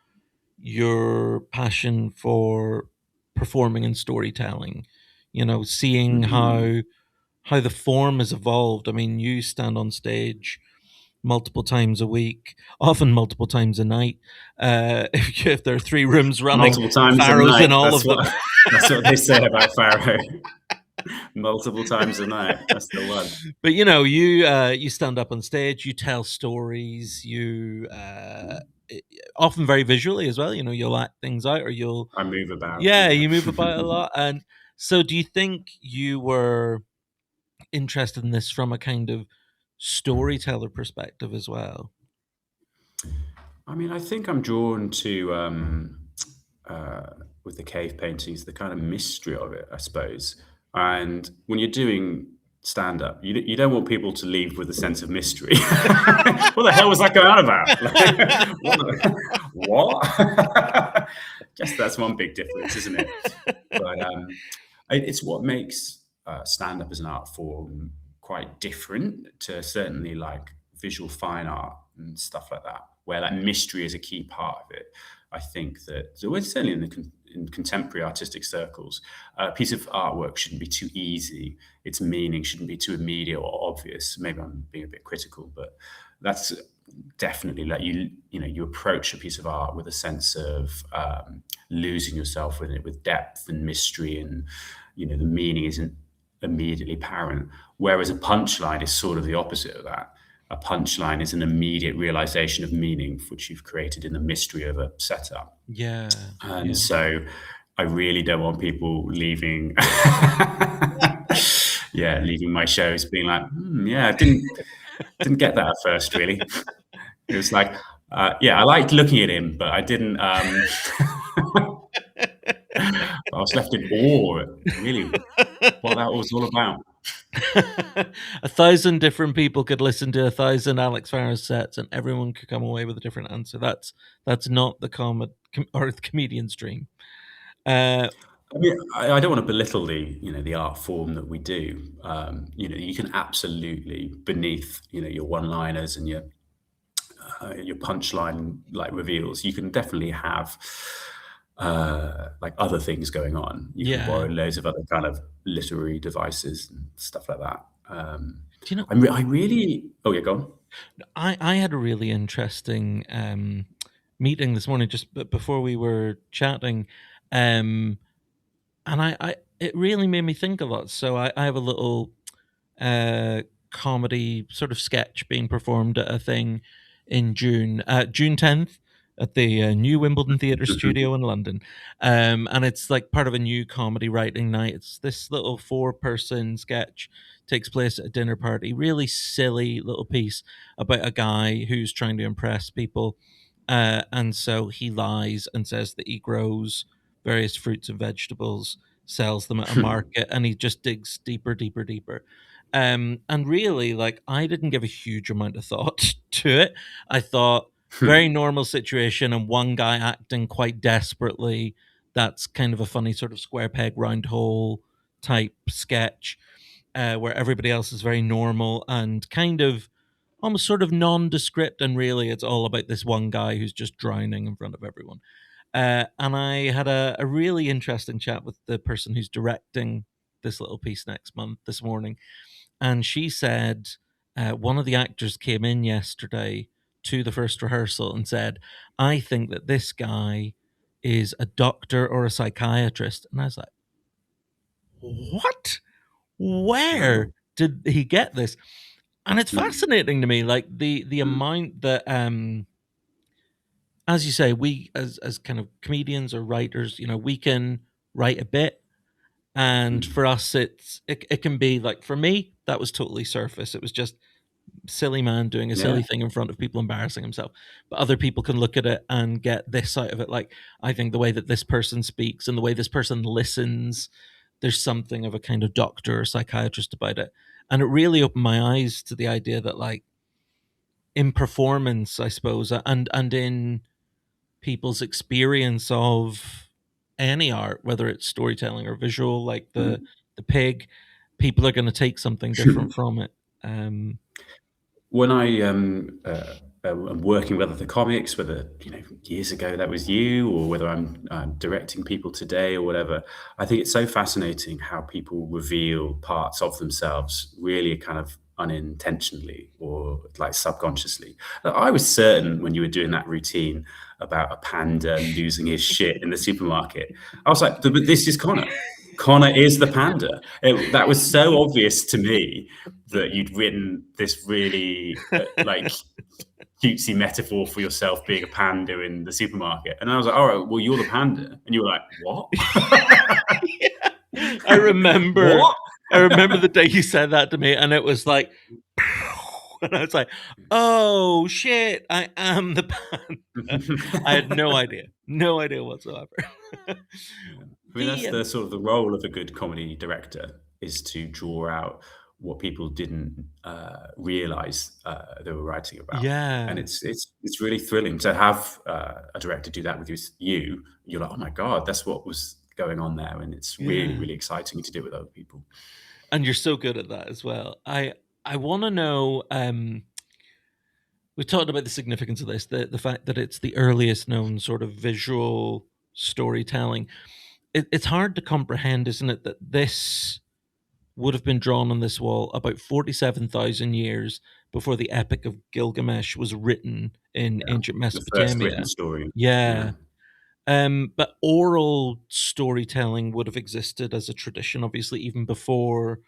your passion for performing and storytelling? Seeing how the form has evolved. I mean, you stand on stage multiple times a week, often multiple times a night. If there are 3 rooms running, multiple times a Farrow's night. in all of them. That's what they say about Farrow. Multiple times a night. That's the one. But you stand up on stage, you tell stories, you often very visually as well. You'll act things out, or I move about. you move about a lot. And so, do you think you were interested in this from a kind of storyteller perspective as well? I mean, I think I'm drawn to with the cave paintings, the kind of mystery of it, I suppose. And when you're doing stand up, you don't want people to leave with a sense of mystery. What the hell was that going on about? What? I guess that's one big difference, isn't it? But it's what makes stand up as an art form quite different to certainly like visual fine art and stuff like that, where that mystery is a key part of it. I think that, so certainly in contemporary artistic circles, a piece of artwork shouldn't be too easy. Its meaning shouldn't be too immediate or obvious. Maybe I'm being a bit critical, but that's definitely like you approach a piece of art with a sense of losing yourself in it, with depth and mystery, and the meaning isn't immediately apparent. Whereas a punchline is sort of the opposite of that. A punchline is an immediate realization of meaning, which you've created in the mystery of a setup. Yeah. And so I really don't want people leaving, leaving my shows being like, I didn't get that at first, really. It was like, I liked looking at him, but I didn't, I was left in awe at really what that was all about. 1,000 different people could listen to 1,000 Alex Farrow sets, and everyone could come away with a different answer. That's not the comedian's dream. I mean, I don't want to belittle the art form that we do. You can absolutely, beneath your one-liners and your punchline like reveals, you can definitely have like other things going on. You can borrow loads of other kind of literary devices and stuff like that. Do you know? I really. Oh yeah, go on. I had a really interesting meeting this morning, just before we were chatting, and it really made me think a lot. So I have a little comedy sort of sketch being performed at a thing in June 10th at the New Wimbledon Theatre Studio in London. And it's like part of a new comedy writing night. It's this little 4-person sketch, takes place at a dinner party, really silly little piece about a guy who's trying to impress people. And so he lies and says that he grows various fruits and vegetables, sells them at a market, and he just digs deeper, deeper, deeper. And really, like, I didn't give a huge amount of thought to it. I thought, very normal situation, and one guy acting quite desperately. That's kind of a funny sort of square peg, round hole type sketch, where everybody else is very normal and kind of almost sort of nondescript, and really it's all about this one guy who's just drowning in front of everyone. And I had a really interesting chat with the person who's directing this little piece this morning. And she said one of the actors came in yesterday to the first rehearsal and said, I think that this guy is a doctor or a psychiatrist. And I was like, what? Where did he get this? And it's fascinating to me, like the amount that, as you say, we as kind of comedians or writers, we can write a bit. And for us, it can be like, for me, that was totally surface. It was just silly man doing a silly thing in front of people, embarrassing himself. But other people can look at it and get this out of it. Like, I think the way that this person speaks and the way this person listens, there's something of a kind of doctor or psychiatrist about it. And it really opened my eyes to the idea that, like, in performance, I suppose, and in people's experience of any art, whether it's storytelling or visual, like the pig, people are going to take something different from it. When I am working with other comics, whether years ago that was you, or whether I'm directing people today or whatever, I think it's so fascinating how people reveal parts of themselves really kind of unintentionally or like subconsciously. I was certain when you were doing that routine about a panda losing his shit in the supermarket. I was like, but this is Connor. Connor is the panda. That was so obvious to me that you'd written this really like cutesy metaphor for yourself being a panda in the supermarket. And I was like, all right, well, you're the panda. And you were like, what? Yeah. I remember the day you said that to me, and it was like, and I was like, oh shit, I am the panda. I had no idea whatsoever. I mean, that's the sort of the role of a good comedy director, is to draw out what people didn't realize they were writing about. Yeah. And it's really thrilling to have a director do that with you. You're like, oh my God, that's what was going on there. And it's really, really exciting to do it with other people. And you're so good at that as well. I want to know, we talked about the significance of this, the fact that it's the earliest known sort of visual storytelling. It's hard to comprehend, isn't it, that this would have been drawn on this wall about 47,000 years before the Epic of Gilgamesh was written in ancient Mesopotamia. The first written story. Yeah. But oral storytelling would have existed as a tradition, obviously, even before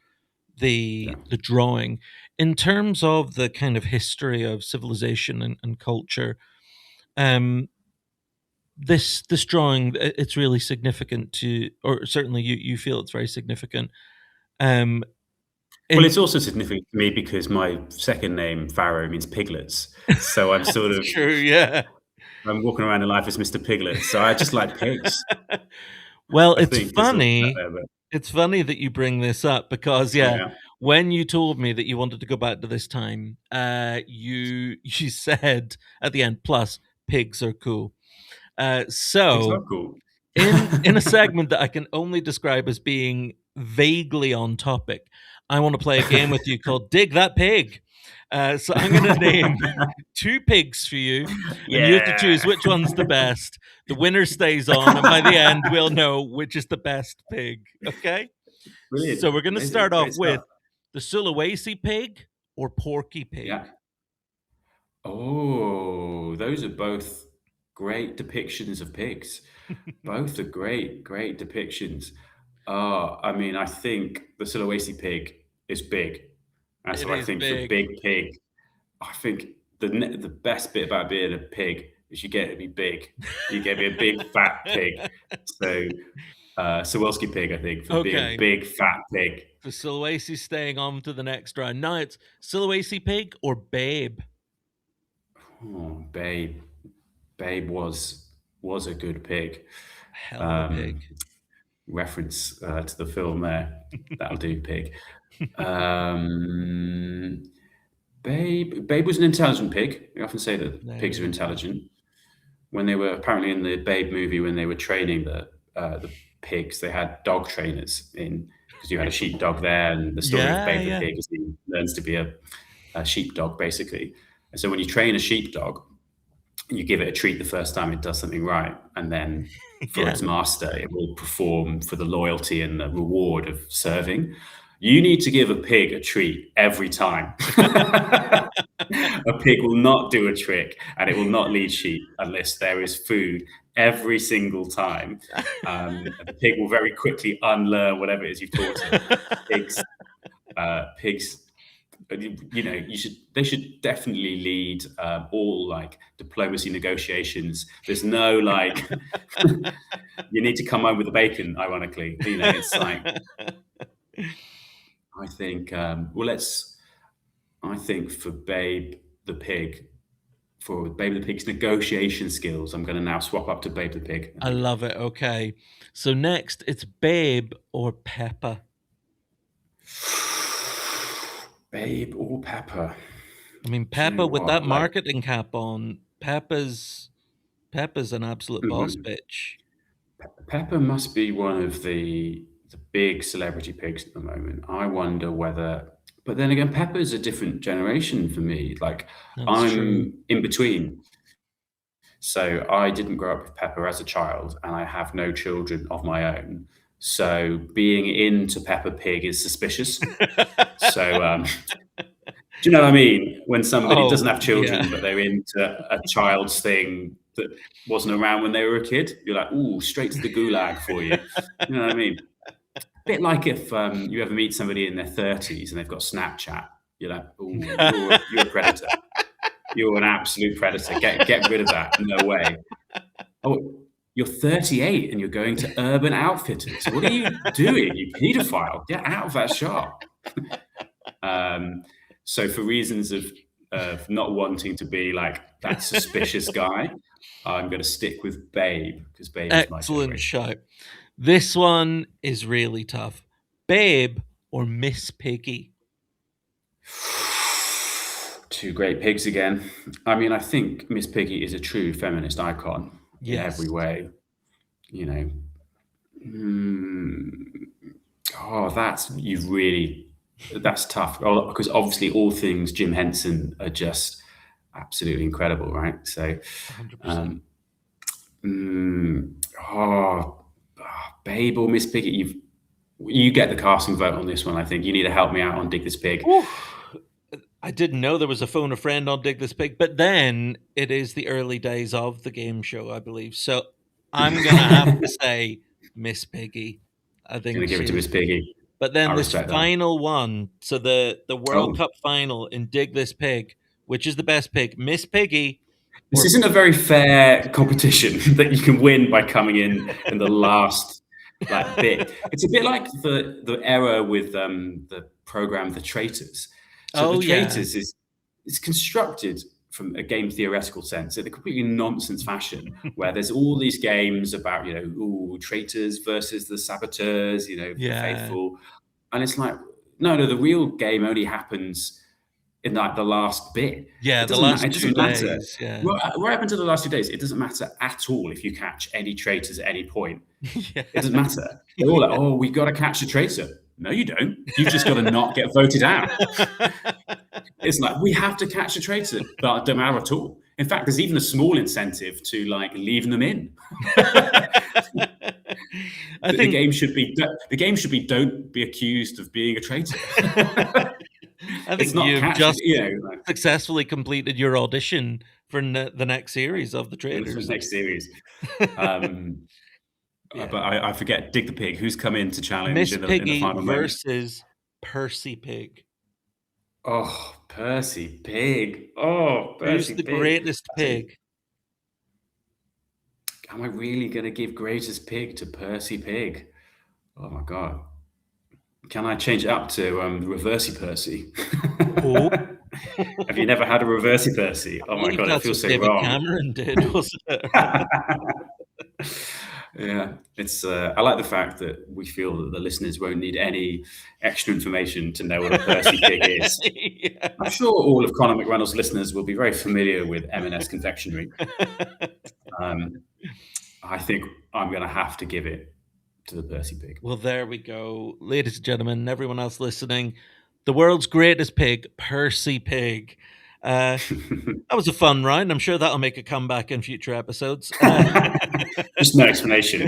the drawing. In terms of the kind of history of civilization and culture, this drawing, it's really significant to, or certainly you feel it's very significant. Well, it's also significant to me because my second name, Farrow, means piglets. So I'm sort of true, yeah. I'm walking around in life as Mr. Piglet, so I just like pigs. Well, it's funny. It's funny that you bring this up because, when you told me that you wanted to go back to this time, you said at the end, plus pigs are cool. So pigs are cool. in a segment that I can only describe as being vaguely on topic, I want to play a game with you called Dig That Pig. So I'm going to name 2 pigs for you, and you have to choose which one's the best. The winner stays on, and by the end, we'll know which is the best pig. Okay? Brilliant. So we're going to start off with the Sulawesi pig or Porky pig. Yeah. Oh, those are both great depictions of pigs. Both are great depictions. I mean, I think the Sulawesi pig is big. And so I think for big pig, I think the best bit about being a pig is you get to be big. You get to be a big fat pig. So Sulawesi pig, I think, for being a big fat pig. For Sulawesi staying on to the next round. Now it's Sulawesi pig or Babe? Oh, Babe. Babe was a good pig. Hell of a pig. Reference to the film there. That'll do, pig. Babe was an intelligent pig. We often say that pigs are intelligent. When they were apparently in the Babe movie, when they were training the pigs, they had dog trainers in, because you had a sheepdog there, and the story of Babe the pig is he learns to be a sheepdog basically. And so when you train a sheepdog, you give it a treat the first time it does something right, and then for its master, it will perform for the loyalty and the reward of serving. You need to give a pig a treat every time. A pig will not do a trick, and it will not lead sheep unless there is food every single time. The pig will very quickly unlearn whatever it is you've taught it. Pigs, you know, they should definitely lead all like diplomacy negotiations. There's no like, you need to come home with the bacon. Ironically, you know, it's like, I think. I think for Babe the pig, for Babe the pig's negotiation skills, I'm going to now swap up to Babe the pig. I love it. Okay, so next it's Babe or Peppa. Babe or Peppa? I mean, Peppa with that marketing cap on, Peppa's an absolute boss bitch. Peppa must be one of the big celebrity pigs at the moment. I wonder whether, but then again, Peppa's a different generation for me. Like, I'm in between. So I didn't grow up with Peppa as a child, and I have no children of my own. So being into Peppa Pig is suspicious. So Do you know what I mean? When somebody doesn't have children, yeah. but they're into a child's thing that wasn't around when they were a kid, you're like, ooh, straight to the gulag for you. You know what I mean? A bit like if you ever meet somebody in their 30s and they've got Snapchat, you're like, ooh, you're a predator. You're an absolute predator. Get rid of that. No way. Oh, you're 38 and you're going to Urban Outfitters. What are you doing, you pedophile? Get out of that shop. So for reasons of not wanting to be like that suspicious guy, I'm going to stick with Babe because Babe is my Excellent generation. shout. This one is really tough. Babe or Miss Piggy? Two great pigs again. I mean, I think Miss Piggy is a true feminist icon in every way. You know, that's tough. Because obviously all things Jim Henson are just absolutely incredible, right? So, 100%. Babe or Miss Piggy, you get the casting vote on this one. I think you need to help me out on Dig This Pig. I didn't know there was a phone a friend on Dig This Pig, but then it is the early days of the game show, I believe. So I'm gonna have to say Miss Piggy. I think Gonna give it to Miss Piggy. But then I this respect that. final one, so the World Cup final in Dig This Pig, which is the best pig, Miss Piggy? This isn't a very fair competition that you can win by coming in the last bit. It's a bit like the era with the program The Traitors. So The Traitors is constructed from a game theoretical sense in a completely nonsense fashion, where there's all these games about, traitors versus the saboteurs, the faithful. And it's like, no, the real game only happens in like the last bit. Yeah, it the last it 2 days. Yeah. Right up until the last 2 days, it doesn't matter at all if you catch any traitors at any point. It doesn't matter. They're all like, oh, we got to catch a traitor. No, you don't. You've just got to not get voted out. It's like, we have to catch a traitor, but it don't matter at all. In fact, there's even a small incentive to like leaving them in. I think the game should be don't be accused of being a traitor. I think you've just successfully completed your audition for the next series of the Traitors. The next series. But I forget, Dig the Pig. Who's come in to challenge Miss in the Piggy final versus Percy Pig. Oh, Percy Pig. Oh, Percy Pig. Who's the greatest pig? Am I really going to give greatest pig to Percy Pig? Oh, my God. Can I change it up to Reversey Percy? Oh. Have you never had a Reversey Percy? Oh, my God, it feels so wrong. Cameron did, wasn't it? Yeah, it's. I like the fact that we feel that the listeners won't need any extra information to know what a Percy Pig is. Yeah. I'm sure all of Conor McReynolds' listeners will be very familiar with M&S confectionery. I think I'm going to have to give it to the Percy Pig. Well, there we go, ladies and gentlemen, everyone else listening. The world's greatest pig, Percy Pig. That was a fun round. I'm sure that'll make a comeback in future episodes. Just no explanation.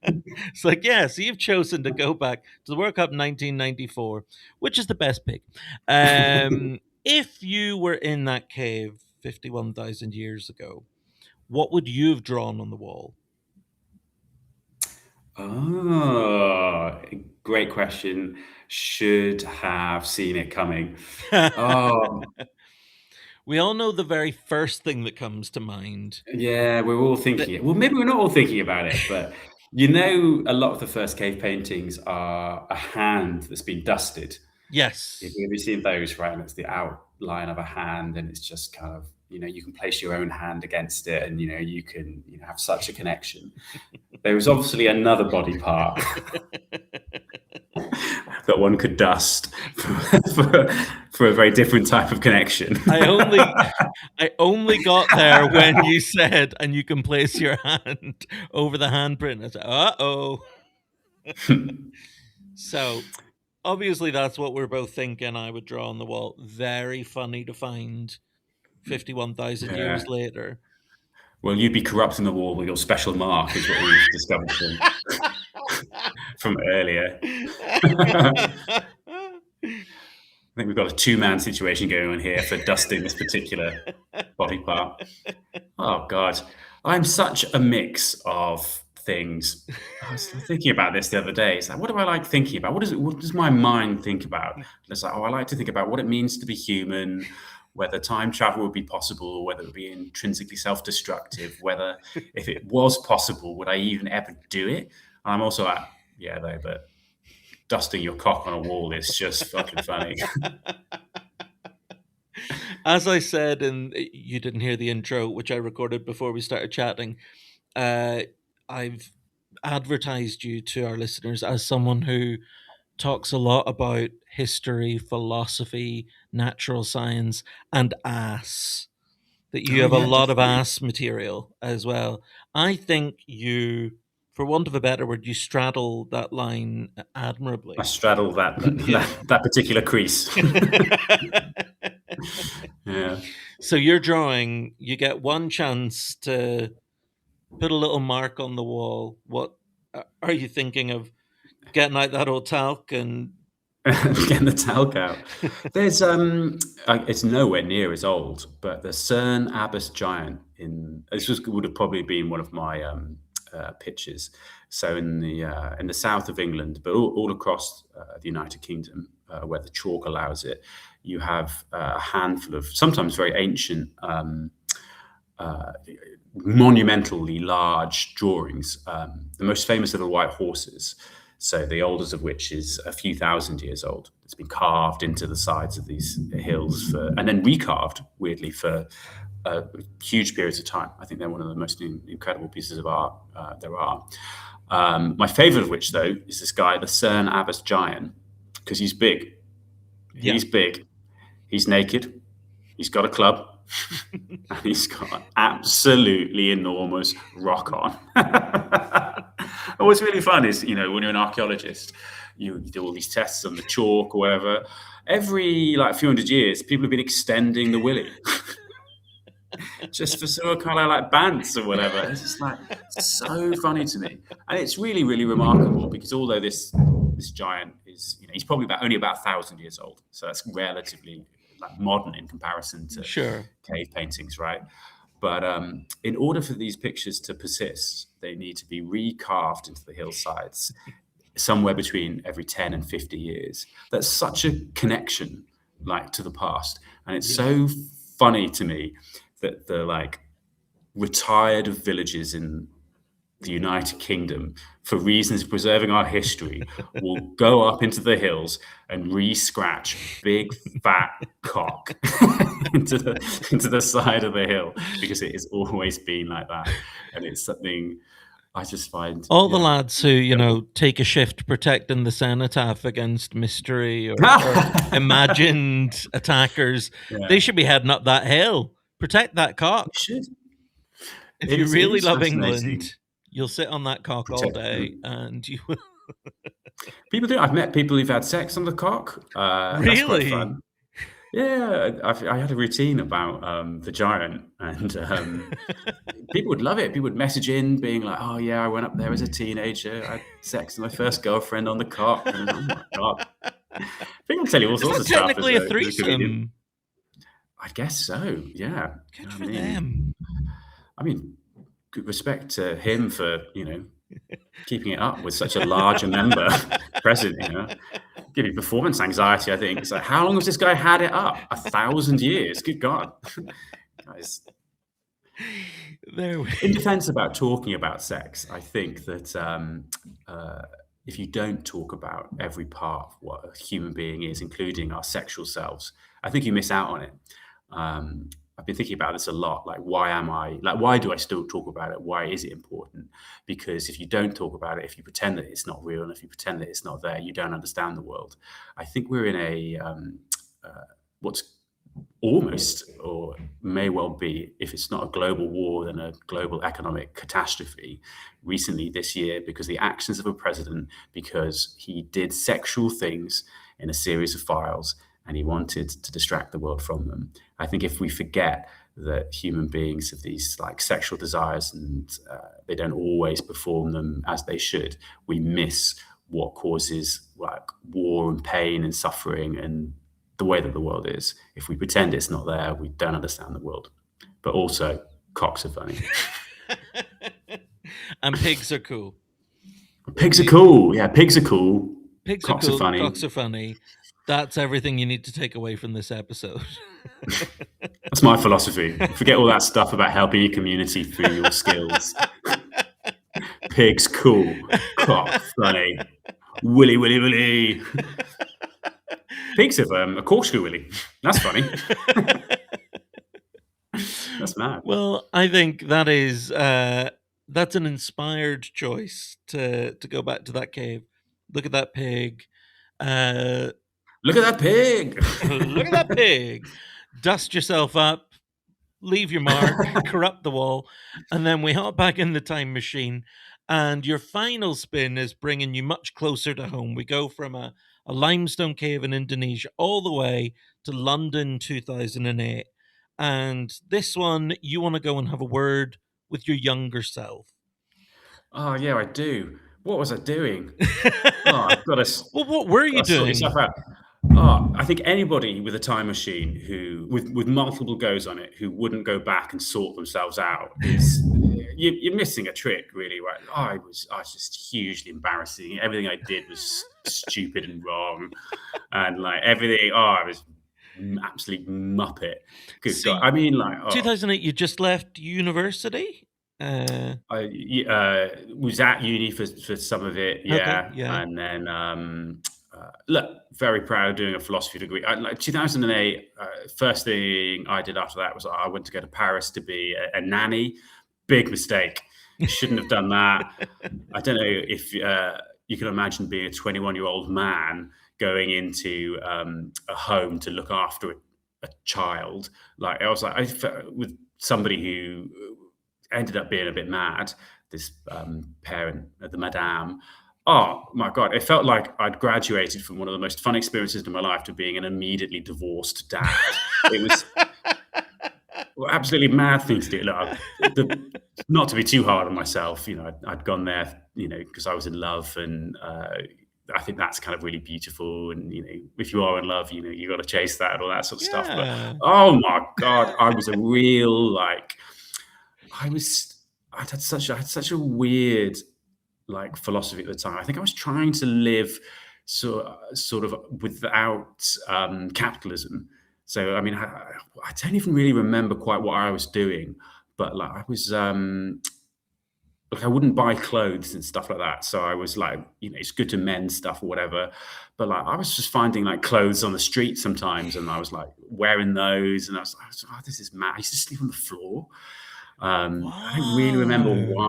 It's like, so you've chosen to go back to the World Cup 1994, which is the best pig. If you were in that cave 51,000 years ago, what would you have drawn on the wall? Oh, great question. Should have seen it coming. Oh. We all know the very first thing that comes to mind. Yeah, we're all thinking it. Well, maybe we're not all thinking about it, but a lot of the first cave paintings are a hand that's been dusted. Yes. Have you ever seen those, right? And it's the outline of a hand, and it's just kind of, you can place your own hand against it, and, you can have such a connection. There was obviously another body part that one could dust for a very different type of connection. I only got there when you said, and you can place your hand over the handprint. I said, uh-oh. So, obviously, that's what we're both thinking I would draw on the wall. Very funny to find 51,000 years later. Well, you'd be corrupting the wall with your special mark, is what we've discovered from earlier. think we've got a two-man situation going on here for dusting this particular body part. Oh God, I'm such a mix of things. I was thinking about this the other day. It's like, what do I like thinking about? What does my mind think about? And it's like, oh, I like to think about what it means to be human, whether time travel would be possible, whether it would be intrinsically self-destructive, whether if it was possible, would I even ever do it? And I'm also like, yeah, though, but dusting your cock on a wall is just fucking funny. As I said, and you didn't hear the intro, which I recorded before we started chatting, I've advertised you to our listeners as someone who talks a lot about history, philosophy, natural science, and ass. That you Oh have a yeah, lot of definitely. ass material as well. I think you, for want of a better word, you straddle that line I admirably. straddle Yeah. that particular crease. Yeah. So your drawing, you get one chance to put a little mark on the wall. What are you thinking of? Getting out that old talc and Getting the talc out. There's it's nowhere near as old, but the Cern Abbas giant would have probably been one of my pictures. So in the south of England, but all across the United Kingdom, where the chalk allows it, you have a handful of sometimes very ancient, monumentally large drawings. The most famous are the white horses. So the oldest of which is a few thousand years old. It's been carved into the sides of these hills and then recarved, weirdly, for huge periods of time. I think they're one of the most incredible pieces of art there are. My favorite of which, though, is this guy, the Cern Abbas giant, because he's big. yeah. He's big. He's naked. He's got a club. And he's got an absolutely enormous rock on. And what's really fun is, when you're an archaeologist, you do all these tests on the chalk or whatever. Every few hundred years, people have been extending the willy. Just for sort of kind of like bants or whatever. It's just so funny to me. And it's really, really remarkable because although this giant is, he's probably only about 1,000 years old. So that's relatively modern in comparison to cave paintings, right? But in order for these pictures to persist, they need to be recarved into the hillsides somewhere between every 10 and 50 years. That's such a connection to the past. And it's so funny to me that the retired villages in the United Kingdom, for reasons of preserving our history, will go up into the hills and re-scratch big fat cock into the side of the hill because it has always been like that, and it's something I just find. All the lads who take a shift protecting the cenotaph against mystery or imagined attackers, they should be heading up that hill. Protect that cock. Should. If you really love England, you'll sit on that cock all day, and you will. People do. I've met people who've had sex on the cock. Really? That's quite fun. Yeah, I had a routine about the giant, and people would love it. People would message in, being like, "Oh yeah, I went up there as a teenager. I had sex with my first girlfriend on the cock." And, oh my God! People tell you all sorts of stuff. Technically a threesome. I guess so. Yeah. Good for them. I mean, good respect to him for keeping it up with such a large member present. Give you performance anxiety. I think it's like, how long has this guy had it up? 1,000 years. Good God, guys. In defense about talking about sex, I think that if you don't talk about every part of what a human being is, including our sexual selves, I think you miss out on it. I've been thinking about this a lot. Why do I still talk about it? Why is it important? Because if you don't talk about it, if you pretend that it's not real, and if you pretend that it's not there, you don't understand the world. I think we're in a what's almost, or may well be, if it's not a global war, then a global economic catastrophe recently this year because the actions of a president, because he did sexual things in a series of files and he wanted to distract the world from them. I think if we forget that human beings have these sexual desires and they don't always perform them as they should, we miss what causes war and pain and suffering and the way that the world is. If we pretend it's not there, we don't understand the world. But also, cocks are funny. And pigs are cool. Pigs are cool. Yeah, pigs are cool. Pigs cocks are cool. Are funny. Cocks are funny. That's everything you need to take away from this episode. That's my philosophy. Forget all that stuff about helping your community through your skills. Pigs cool. Cock funny. Willy, willy, willy. Pigs have a corkscrew willy. That's funny. That's mad. Well, I think that is that's an inspired choice to go back to that cave. Look at that pig. Look at that pig. Look at that pig. Dust yourself up. Leave your mark. Corrupt the wall. And then we hop back in the time machine. And your final spin is bringing you much closer to home. We go from a limestone cave in Indonesia all the way to London 2008. And this one, you want to go and have a word with your younger self. Oh, yeah, I do. What was I doing? I've got to. Well, what were you doing? I think anybody with a time machine who, with multiple goes on it, who wouldn't go back and sort themselves out is you're missing a trick, really, right? I was just hugely embarrassing. Everything I did was stupid and wrong, and like everything. I was absolute muppet. Good God. I mean, 2008. You just left university. I was at uni for some of it, yeah. Okay, yeah. And then look, very proud of doing a philosophy degree. Like 2008, first thing I did after that was I went to go to Paris to be a nanny. Big mistake. Shouldn't have done that. I don't know if you can imagine being a 21-year-old man going into a home to look after a child. Like I was like, with somebody who ended up being a bit mad, this parent, the madame. Oh my God, it felt like I'd graduated from one of the most fun experiences in my life to being an immediately divorced dad. It was absolutely mad thing to do. Look, not to be too hard on myself, I'd gone there, because I was in love, and I think that's kind of really beautiful. And if you are in love, you got to chase that and all that sort of stuff. But oh my God, I was a real I had such a weird philosophy at the time. I think I was trying to live sort of without capitalism. So I mean, I don't even really remember quite what I was doing, but I was I wouldn't buy clothes and stuff like that. So I was it's good to mend stuff or whatever, but I was just finding clothes on the street sometimes, and I was wearing those, and I was this is mad. I used to sleep on the floor. I don't really remember why,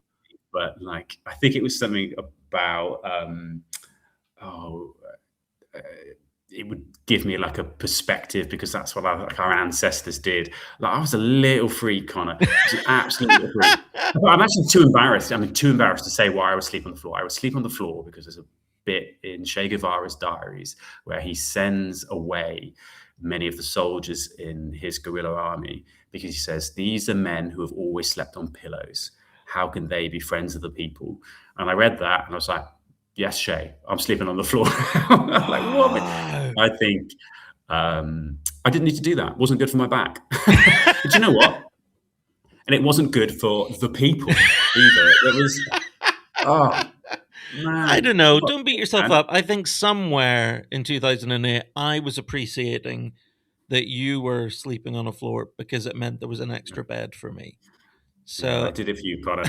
but I think it was something about it would give me a perspective, because that's what our ancestors did. I was a little freak, Connor. I was an absolute little freak. I'm actually too embarrassed to say why I would sleep on the floor. I would sleep on the floor because there's a bit in Che Guevara's diaries where he sends away many of the soldiers in his guerrilla army, because he says, these are men who have always slept on pillows. How can they be friends of the people? And I read that and I was like, yes, Shay, I'm sleeping on the floor. What? I think I didn't need to do that. It wasn't good for my back. But you know what? And it wasn't good for the people either. It was, man. I don't know. Don't beat yourself up. I think somewhere in 2008, I was appreciating that you were sleeping on a floor because it meant there was an extra bed for me. So yeah, I did it for you, Connor.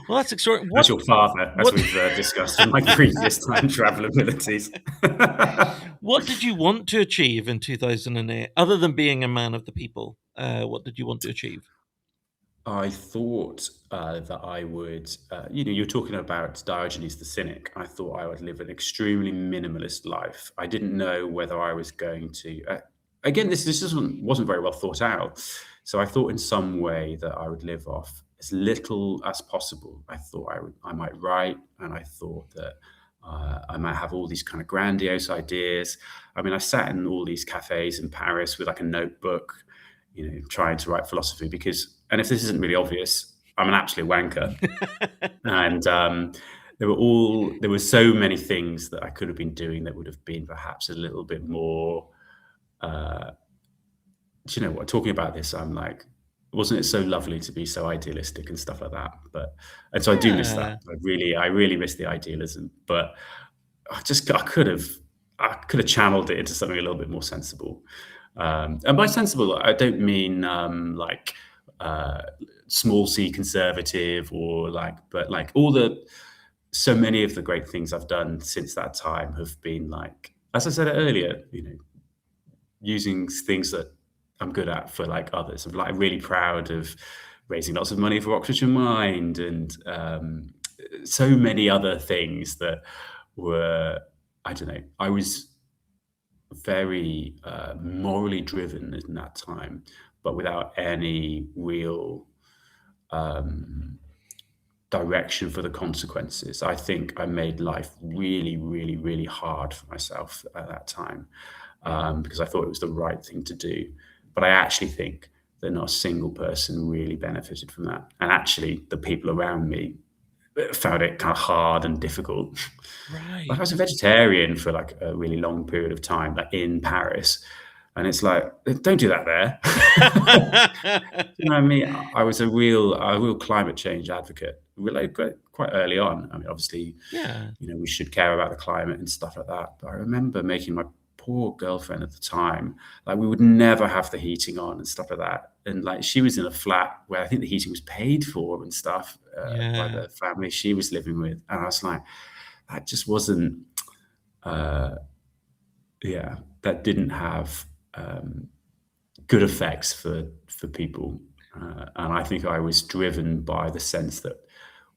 Well, that's extraordinary. That's your father, as we've discussed in my previous time travel abilities. What did you want to achieve in 2008, other than being a man of the people? What did you want to achieve? I thought that I would, you're talking about Diogenes the Cynic. I thought I would live an extremely minimalist life. I didn't know whether I was going to, again, this wasn't very well thought out. So I thought in some way that I would live off as little as possible. I thought I might write, and I thought that I might have all these kind of grandiose ideas. I mean, I sat in all these cafes in Paris with a notebook, trying to write philosophy, and if this isn't really obvious, I'm an absolute wanker. And there were so many things that I could have been doing that would have been perhaps a little bit more. Do you know what? Talking about this, I'm like, wasn't it so lovely to be so idealistic and stuff like that? And so I do miss that. Yeah. I really miss the idealism. But I could have channeled it into something a little bit more sensible. And by sensible, I don't mean like uh, small c conservative or like, but like so many of the great things I've done since that time have been like, as I said earlier, using things that I'm good at for like others. I'm like really proud of raising lots of money for Oxfordshire Mind and so many other things that were, I don't know, I was very morally driven in that time, but without any real direction for the consequences. I think I made life really, really, really hard for myself at that time because I thought it was the right thing to do. But I actually think that not a single person really benefited from that. And actually, the people around me found it kind of hard and difficult. Like I Right. was a vegetarian for like a really long period of time, like in Paris. And it's like, don't do that there. You know what I mean? I was a real climate change advocate, really quite early on. I mean, obviously, Yeah. we should care about the climate and stuff like that. But I remember making my poor girlfriend at the time, like we would never have the heating on and stuff like that. And like she was in a flat where I think the heating was paid for and stuff by Yeah. the family she was living with. And I was like, that just wasn't, uh, yeah, that didn't have good effects for people. And I think I was driven by the sense that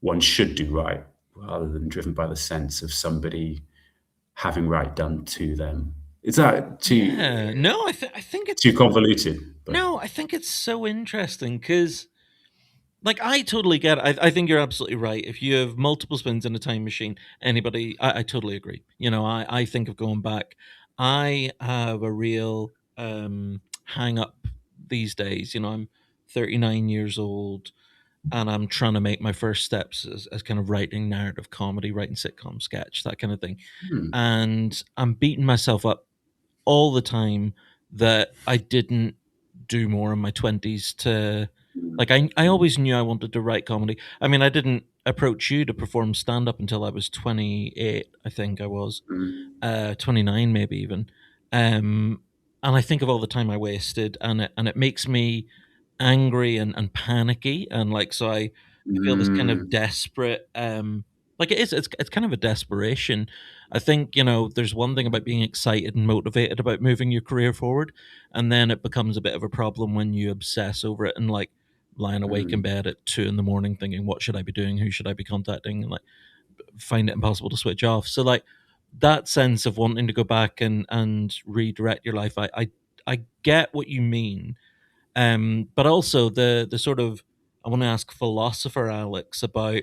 one should do right rather than driven by the sense of somebody having right done to them. Is that Yeah. No, I think too it's convoluted? But no, I think it's so interesting because, like, I totally get it. I think you're absolutely right. If you have multiple spins in a time machine, I totally agree. I think of going back. I have a real hang up these days. I'm 39 years old and I'm trying to make my first steps as kind of writing narrative comedy, writing sitcom sketch, that kind of thing. hmm, And I'm beating myself up all the time that I didn't do more in my 20s to mm, like I mm, always knew I wanted to write comedy. I mean, I didn't approach you to perform stand up until I was 28, I think I was. mm, 29 maybe even. Um and I think of all the time I wasted and it makes me angry and panicky and like so I feel this kind of mm, desperate like it's kind of a desperation. I think, there's one thing about being excited and motivated about moving your career forward, and then it becomes a bit of a problem when you obsess over it and like lying awake in mm. bed at 2 in the morning thinking, what should I be doing? Who should I be contacting? And like find it impossible to switch off. So like that sense of wanting to go back and redirect your life, I get what you mean. But also the sort of I want to ask philosopher Alex about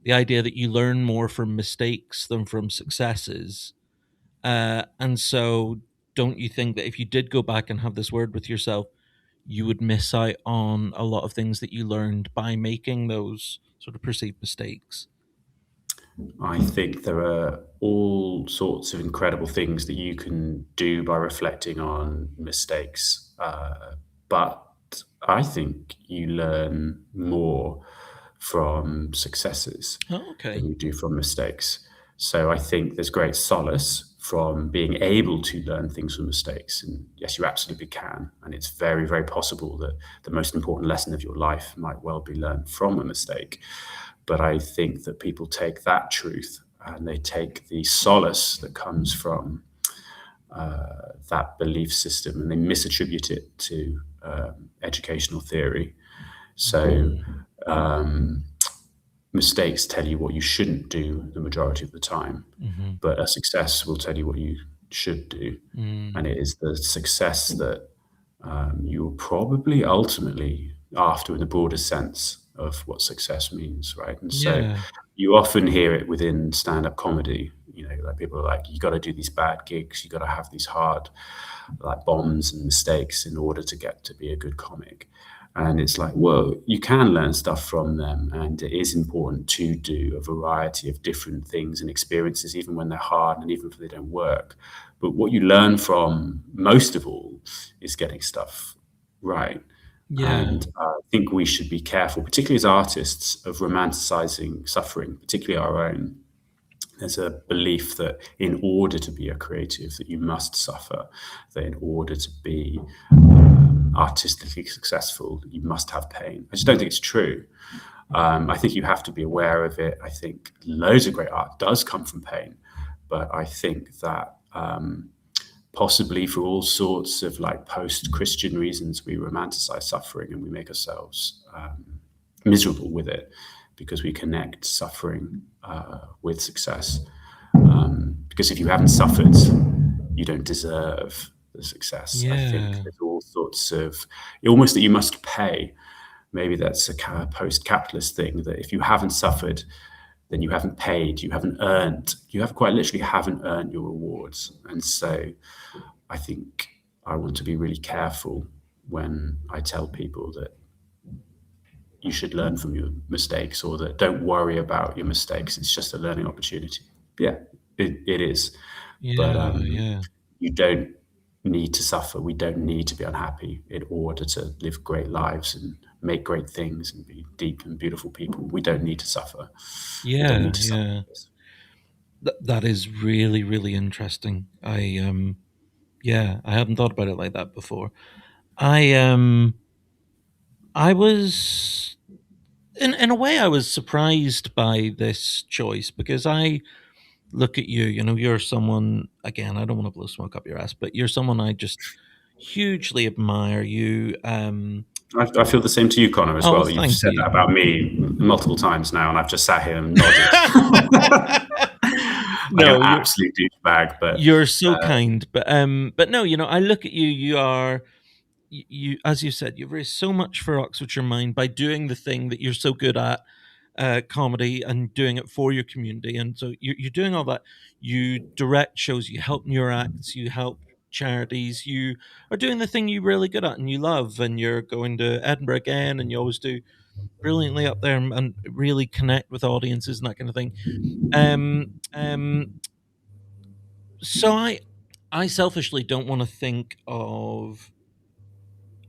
the idea that you learn more from mistakes than from successes. And so, don't you think that if you did go back and have this word with yourself, you would miss out on a lot of things that you learned by making those sort of perceived mistakes? I think there are all sorts of incredible things that you can do by reflecting on mistakes. But I think you learn more from successes Oh, than okay. you do from mistakes. So I think there's great solace from being able to learn things from mistakes. And yes, you absolutely can. And it's very, very possible that the most important lesson of your life might well be learned from a mistake. But I think that people take that truth and they take the solace that comes from that belief system and they misattribute it to educational theory. So Mm, um, mistakes tell you what you shouldn't do the majority of the time, mhm, but a success will tell you what you should do. And mm. it is the success that you will probably ultimately after in the broader sense of what success means, right? And so Yeah. you often hear it within stand-up comedy, like people are like, you got to do these bad gigs, you got to have these hard like bombs and mistakes in order to get to be a good comic. And it's like, well, you can learn stuff from them, and it is important to do a variety of different things and experiences, even when they're hard and even if they don't work. But what you learn from most of all is getting stuff right. Yeah. And I think we should be careful, particularly as artists, of romanticizing suffering, particularly our own. There's a belief that in order to be a creative, that you must suffer, that in order to be artistically successful, you must have pain. I just don't think it's true. I think you have to be aware of it. I think loads of great art does come from pain, but I think that possibly for all sorts of like post-Christian reasons, we romanticize suffering and we make ourselves miserable with it because we connect suffering with success. Because if you haven't suffered, you don't deserve the success. Yeah. I think there's all sorts of, almost that you must pay. Maybe that's a kind of post-capitalist thing, that if you haven't suffered, then you haven't paid, you haven't earned, you have quite literally haven't earned your rewards. And so I think I want to be really careful when I tell people that you should learn from your mistakes, or that don't worry about your mistakes. It's just a learning opportunity. Yeah, it is. Yeah, but yeah. You don't need to suffer. We don't need to be unhappy in order to live great lives and make great things and be deep and beautiful people. We don't need to suffer. We don't need to suffer. That is really, really interesting. I hadn't thought about it like that before. I was in a way I was surprised by this choice, because I look at you, you're someone, again, I don't want to blow smoke up your ass, but you're someone I just hugely admire. You I feel the same to you, Connor, as well. You've said that about me multiple times now, and I've just sat here and nodded. No, an absolute douchebag, but you're so kind. But no, I look at you. You are, as you said, you've raised so much for Oxfordshire Mind by doing the thing that you're so good at, comedy, and doing it for your community. And so you're doing all that. You direct shows, you help your acts, you help charities, you are doing the thing you're really good at and you love, and you're going to Edinburgh again, and you always do brilliantly up there and really connect with audiences and that kind of thing. So I selfishly don't want to think of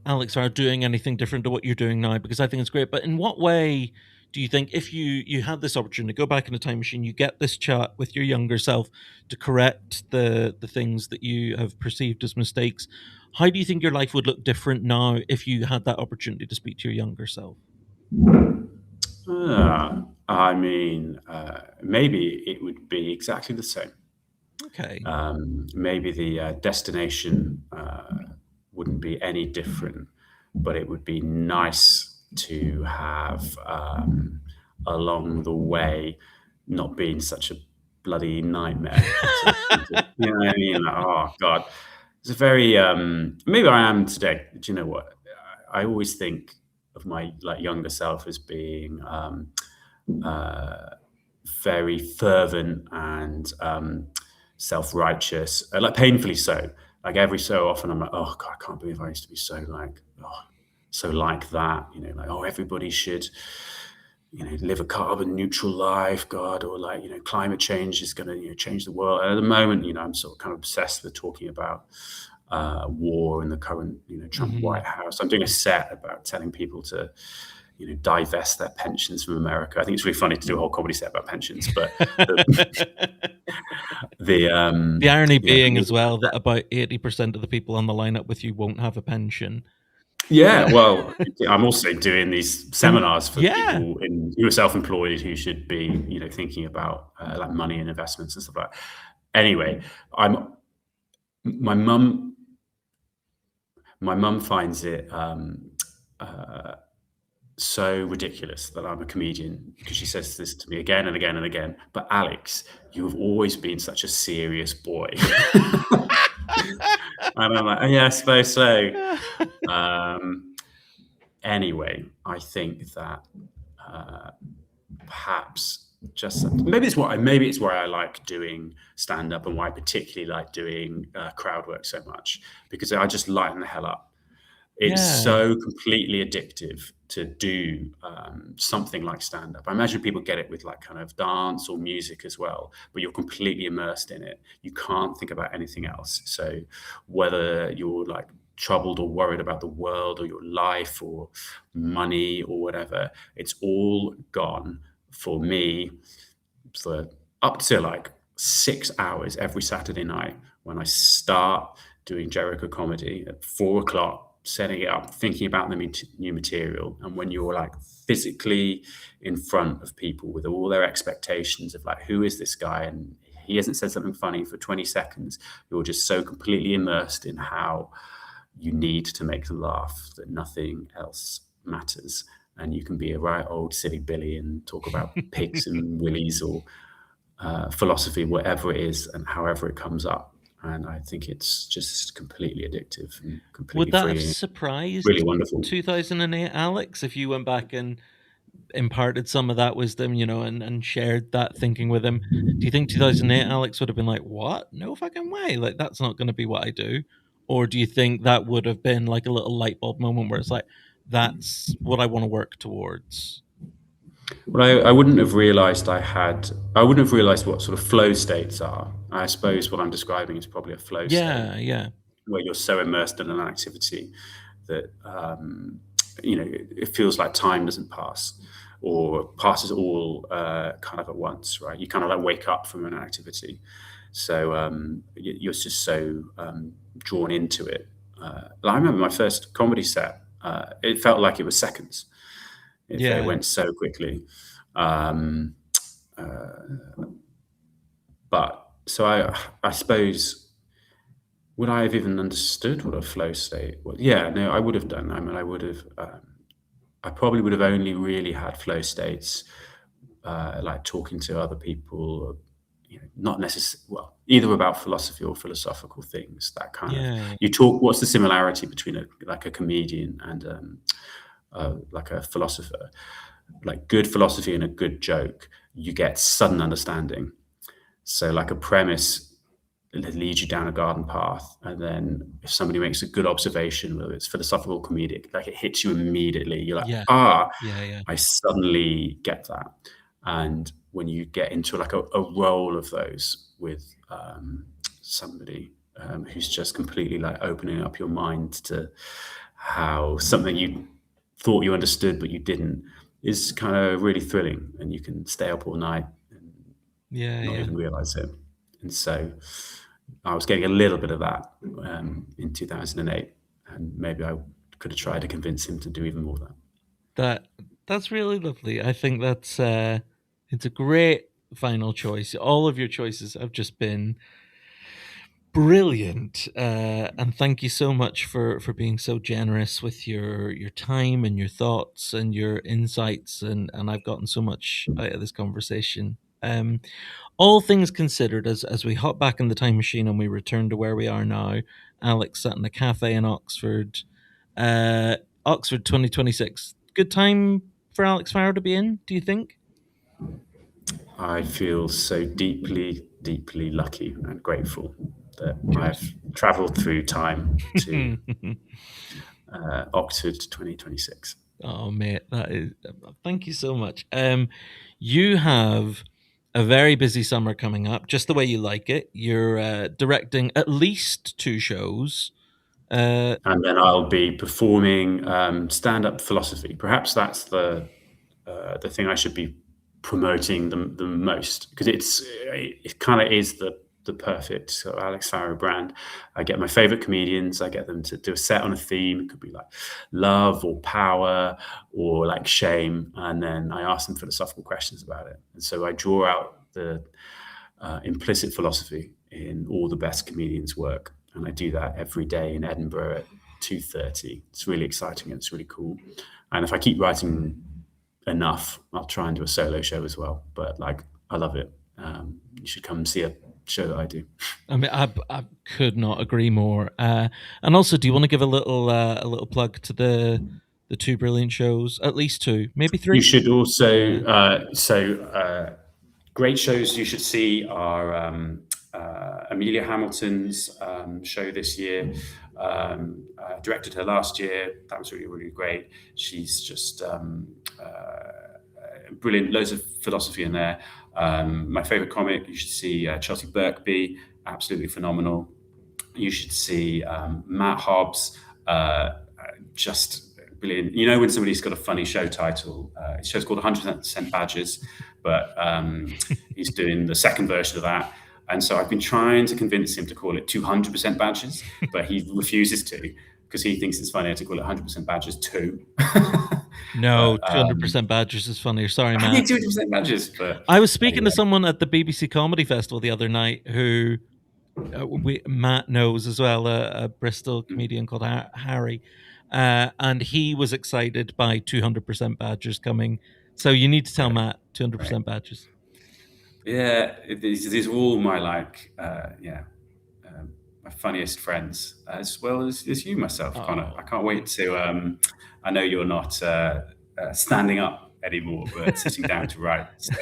Alex Farrow doing anything different to what you're doing now, because I think it's great. But in what way do you think, if you had this opportunity to go back in a time machine, you get this chat with your younger self to correct the things that you have perceived as mistakes, how do you think your life would look different now if you had that opportunity to speak to your younger self? I mean, maybe it would be exactly the same. Okay. Maybe the destination wouldn't be any different, but it would be nice to have along the way not being such a bloody nightmare. You know what I mean? Like, oh God, it's a very maybe I am today. Do you know what? I always think of my younger self as being very fervent and self-righteous, painfully so. Like every so often, I'm like, oh God, I can't believe I used to be so like that. Everybody should, live a carbon neutral life, God, or climate change is going to change the world. And at the moment, I'm sort of kind of obsessed with talking about war in the current, Trump White House. I'm doing a set about telling people to, divest their pensions from America. I think it's really funny to do a whole comedy set about pensions, but the irony being as well that about 80% of the people on the lineup with you won't have a pension. Yeah, well, I'm also doing these seminars for people who are self-employed who should be, thinking about money and investments and stuff like that. Anyway, my mum finds it so ridiculous that I'm a comedian, because she says this to me again and again and again. But Alex, you have always been such a serious boy. And I'm like, yeah, I suppose so. Anyway, I think that perhaps maybe it's why I like doing stand-up, and why I particularly like doing crowd work so much, because I just lighten the hell up. It's so completely addictive to do something like stand-up. I imagine people get it with like kind of dance or music as well, but you're completely immersed in it. You can't think about anything else. So whether you're like troubled or worried about the world or your life or money or whatever, it's all gone for me for up to like 6 hours every Saturday night when I start doing Jericho Comedy at 4 o'clock, setting it up, thinking about the new material. And when you're like physically in front of people with all their expectations of like, who is this guy? And he hasn't said something funny for 20 seconds. You're just so completely immersed in how you need to make them laugh that nothing else matters. And you can be a right old silly Billy and talk about pigs and willies or philosophy, whatever it is, and however it comes up. And I think it's just completely addictive and completely Would that freeing. have surprised really wonderful. 2008 Alex if you went back and imparted some of that wisdom, and shared that thinking with him? Do you think 2008 Alex would have been like, what? No fucking way. Like, that's not going to be what I do. Or do you think that would have been like a little light bulb moment where it's like, that's what I want to work towards? Well, I wouldn't have realized I wouldn't have realized what sort of flow states are. I suppose what I'm describing is probably a flow state Yeah. where you're so immersed in an activity that, it feels like time doesn't pass or passes all kind of at once, right? You kind of like wake up from an activity. So you're just so drawn into it. I remember my first comedy set, it felt like it was seconds. It went so quickly. But so I suppose, would I have even understood what a flow state was? Yeah, no, I would have done. I mean, I probably would have only really had flow states, like talking to other people, not necessarily, well, either about philosophy or philosophical things, that kind of, you talk, what's the similarity between a comedian and like a philosopher? Like good philosophy and a good joke, you get sudden understanding. So like a premise leads you down a garden path, and then if somebody makes a good observation, whether it's philosophical, comedic, like it hits you immediately. You're like, I suddenly get that. And when you get into like a role of those with somebody who's just completely like opening up your mind to how something you thought you understood but you didn't, is kind of really thrilling, and you can stay up all night and not even realize it. And so I was getting a little bit of that in 2008, and maybe I could have tried to convince him to do even more of that. That's really lovely. I think that's it's a great final choice. All of your choices have just been brilliant, and thank you so much for being so generous with your time and your thoughts and your insights, and I've gotten so much out of this conversation. All things considered, as we hop back in the time machine and we return to where we are now, Alex sat in a cafe in Oxford, Oxford 2026. Good time for Alex Farrow to be in, do you think? I feel so deeply, deeply lucky and grateful that I've traveled through time to Oxford 2026. Oh, mate, that is. Thank you so much. You have a very busy summer coming up, just the way you like it. You're directing at least 2 shows. And then I'll be performing stand-up philosophy. Perhaps that's the thing I should be promoting the most, because it kind of is the perfect sort of Alex Farrow brand. I get my favorite comedians, I get them to do a set on a theme. It could be like love or power or like shame, and then I ask them philosophical questions about it. And so I draw out the implicit philosophy in all the best comedians' work, and I do that every day in Edinburgh at 2:30. It's really exciting and it's really cool. And if I keep writing enough, I'll try and do a solo show as well. But like, I love it. You should come and see a show that I do. I mean, I could not agree more. And also, do you want to give a little plug to the 2 brilliant shows? At least 2, maybe 3. You should also great shows you should see are Amelia Hamilton's show this year, Directed her last year. That was really, really great. She's just brilliant. Loads of philosophy in there. My favorite comic, you should see Chelsea Birkby, absolutely phenomenal. You should see Matt Hobs, just brilliant. You know when somebody's got a funny show title, his show's called 100% Badgers, but he's doing the second version of that. And so I've been trying to convince him to call it 200% Badgers, but he refuses to because he thinks it's funnier to call it 100% Badgers 2. No, 200% Badgers is funnier. Sorry, Matt. I think 200% Badgers. But I was speaking to someone at the BBC Comedy Festival the other night who Matt knows as well, a Bristol comedian called Harry, and he was excited by 200% Badgers coming. So you need to tell Matt 200% Badgers. Yeah, these are all my my funniest friends, as well as you, myself, Connor. I can't wait to. I know you're not standing up anymore, but sitting down to write. So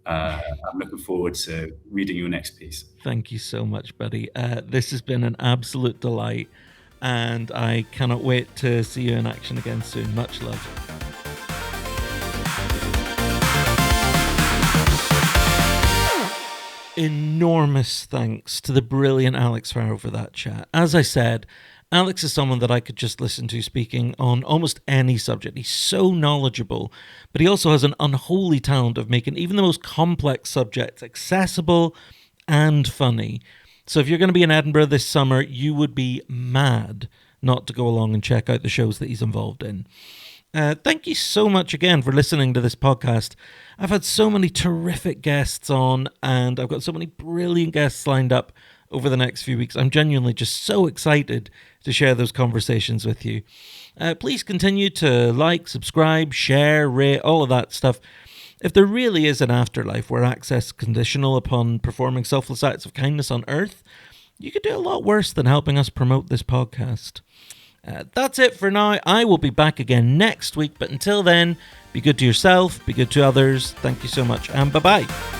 I'm looking forward to reading your next piece. Thank you so much, buddy. This has been an absolute delight, and I cannot wait to see you in action again soon. Much love. Enormous thanks to the brilliant Alex Farrow for that chat. As I said, Alex is someone that I could just listen to speaking on almost any subject. He's so knowledgeable, but he also has an unholy talent of making even the most complex subjects accessible and funny. So if you're going to be in Edinburgh this summer, you would be mad not to go along and check out the shows that he's involved in. Thank you so much again for listening to this podcast. I've had so many terrific guests on, and I've got so many brilliant guests lined up over the next few weeks. I'm genuinely just so excited to share those conversations with you. Please continue to like, subscribe, share, rate, all of that stuff. If there really is an afterlife where access is conditional upon performing selfless acts of kindness on Earth, you could do a lot worse than helping us promote this podcast. That's it for now. I will be back again next week, but until then, be good to yourself, be good to others. Thank you so much, and bye-bye.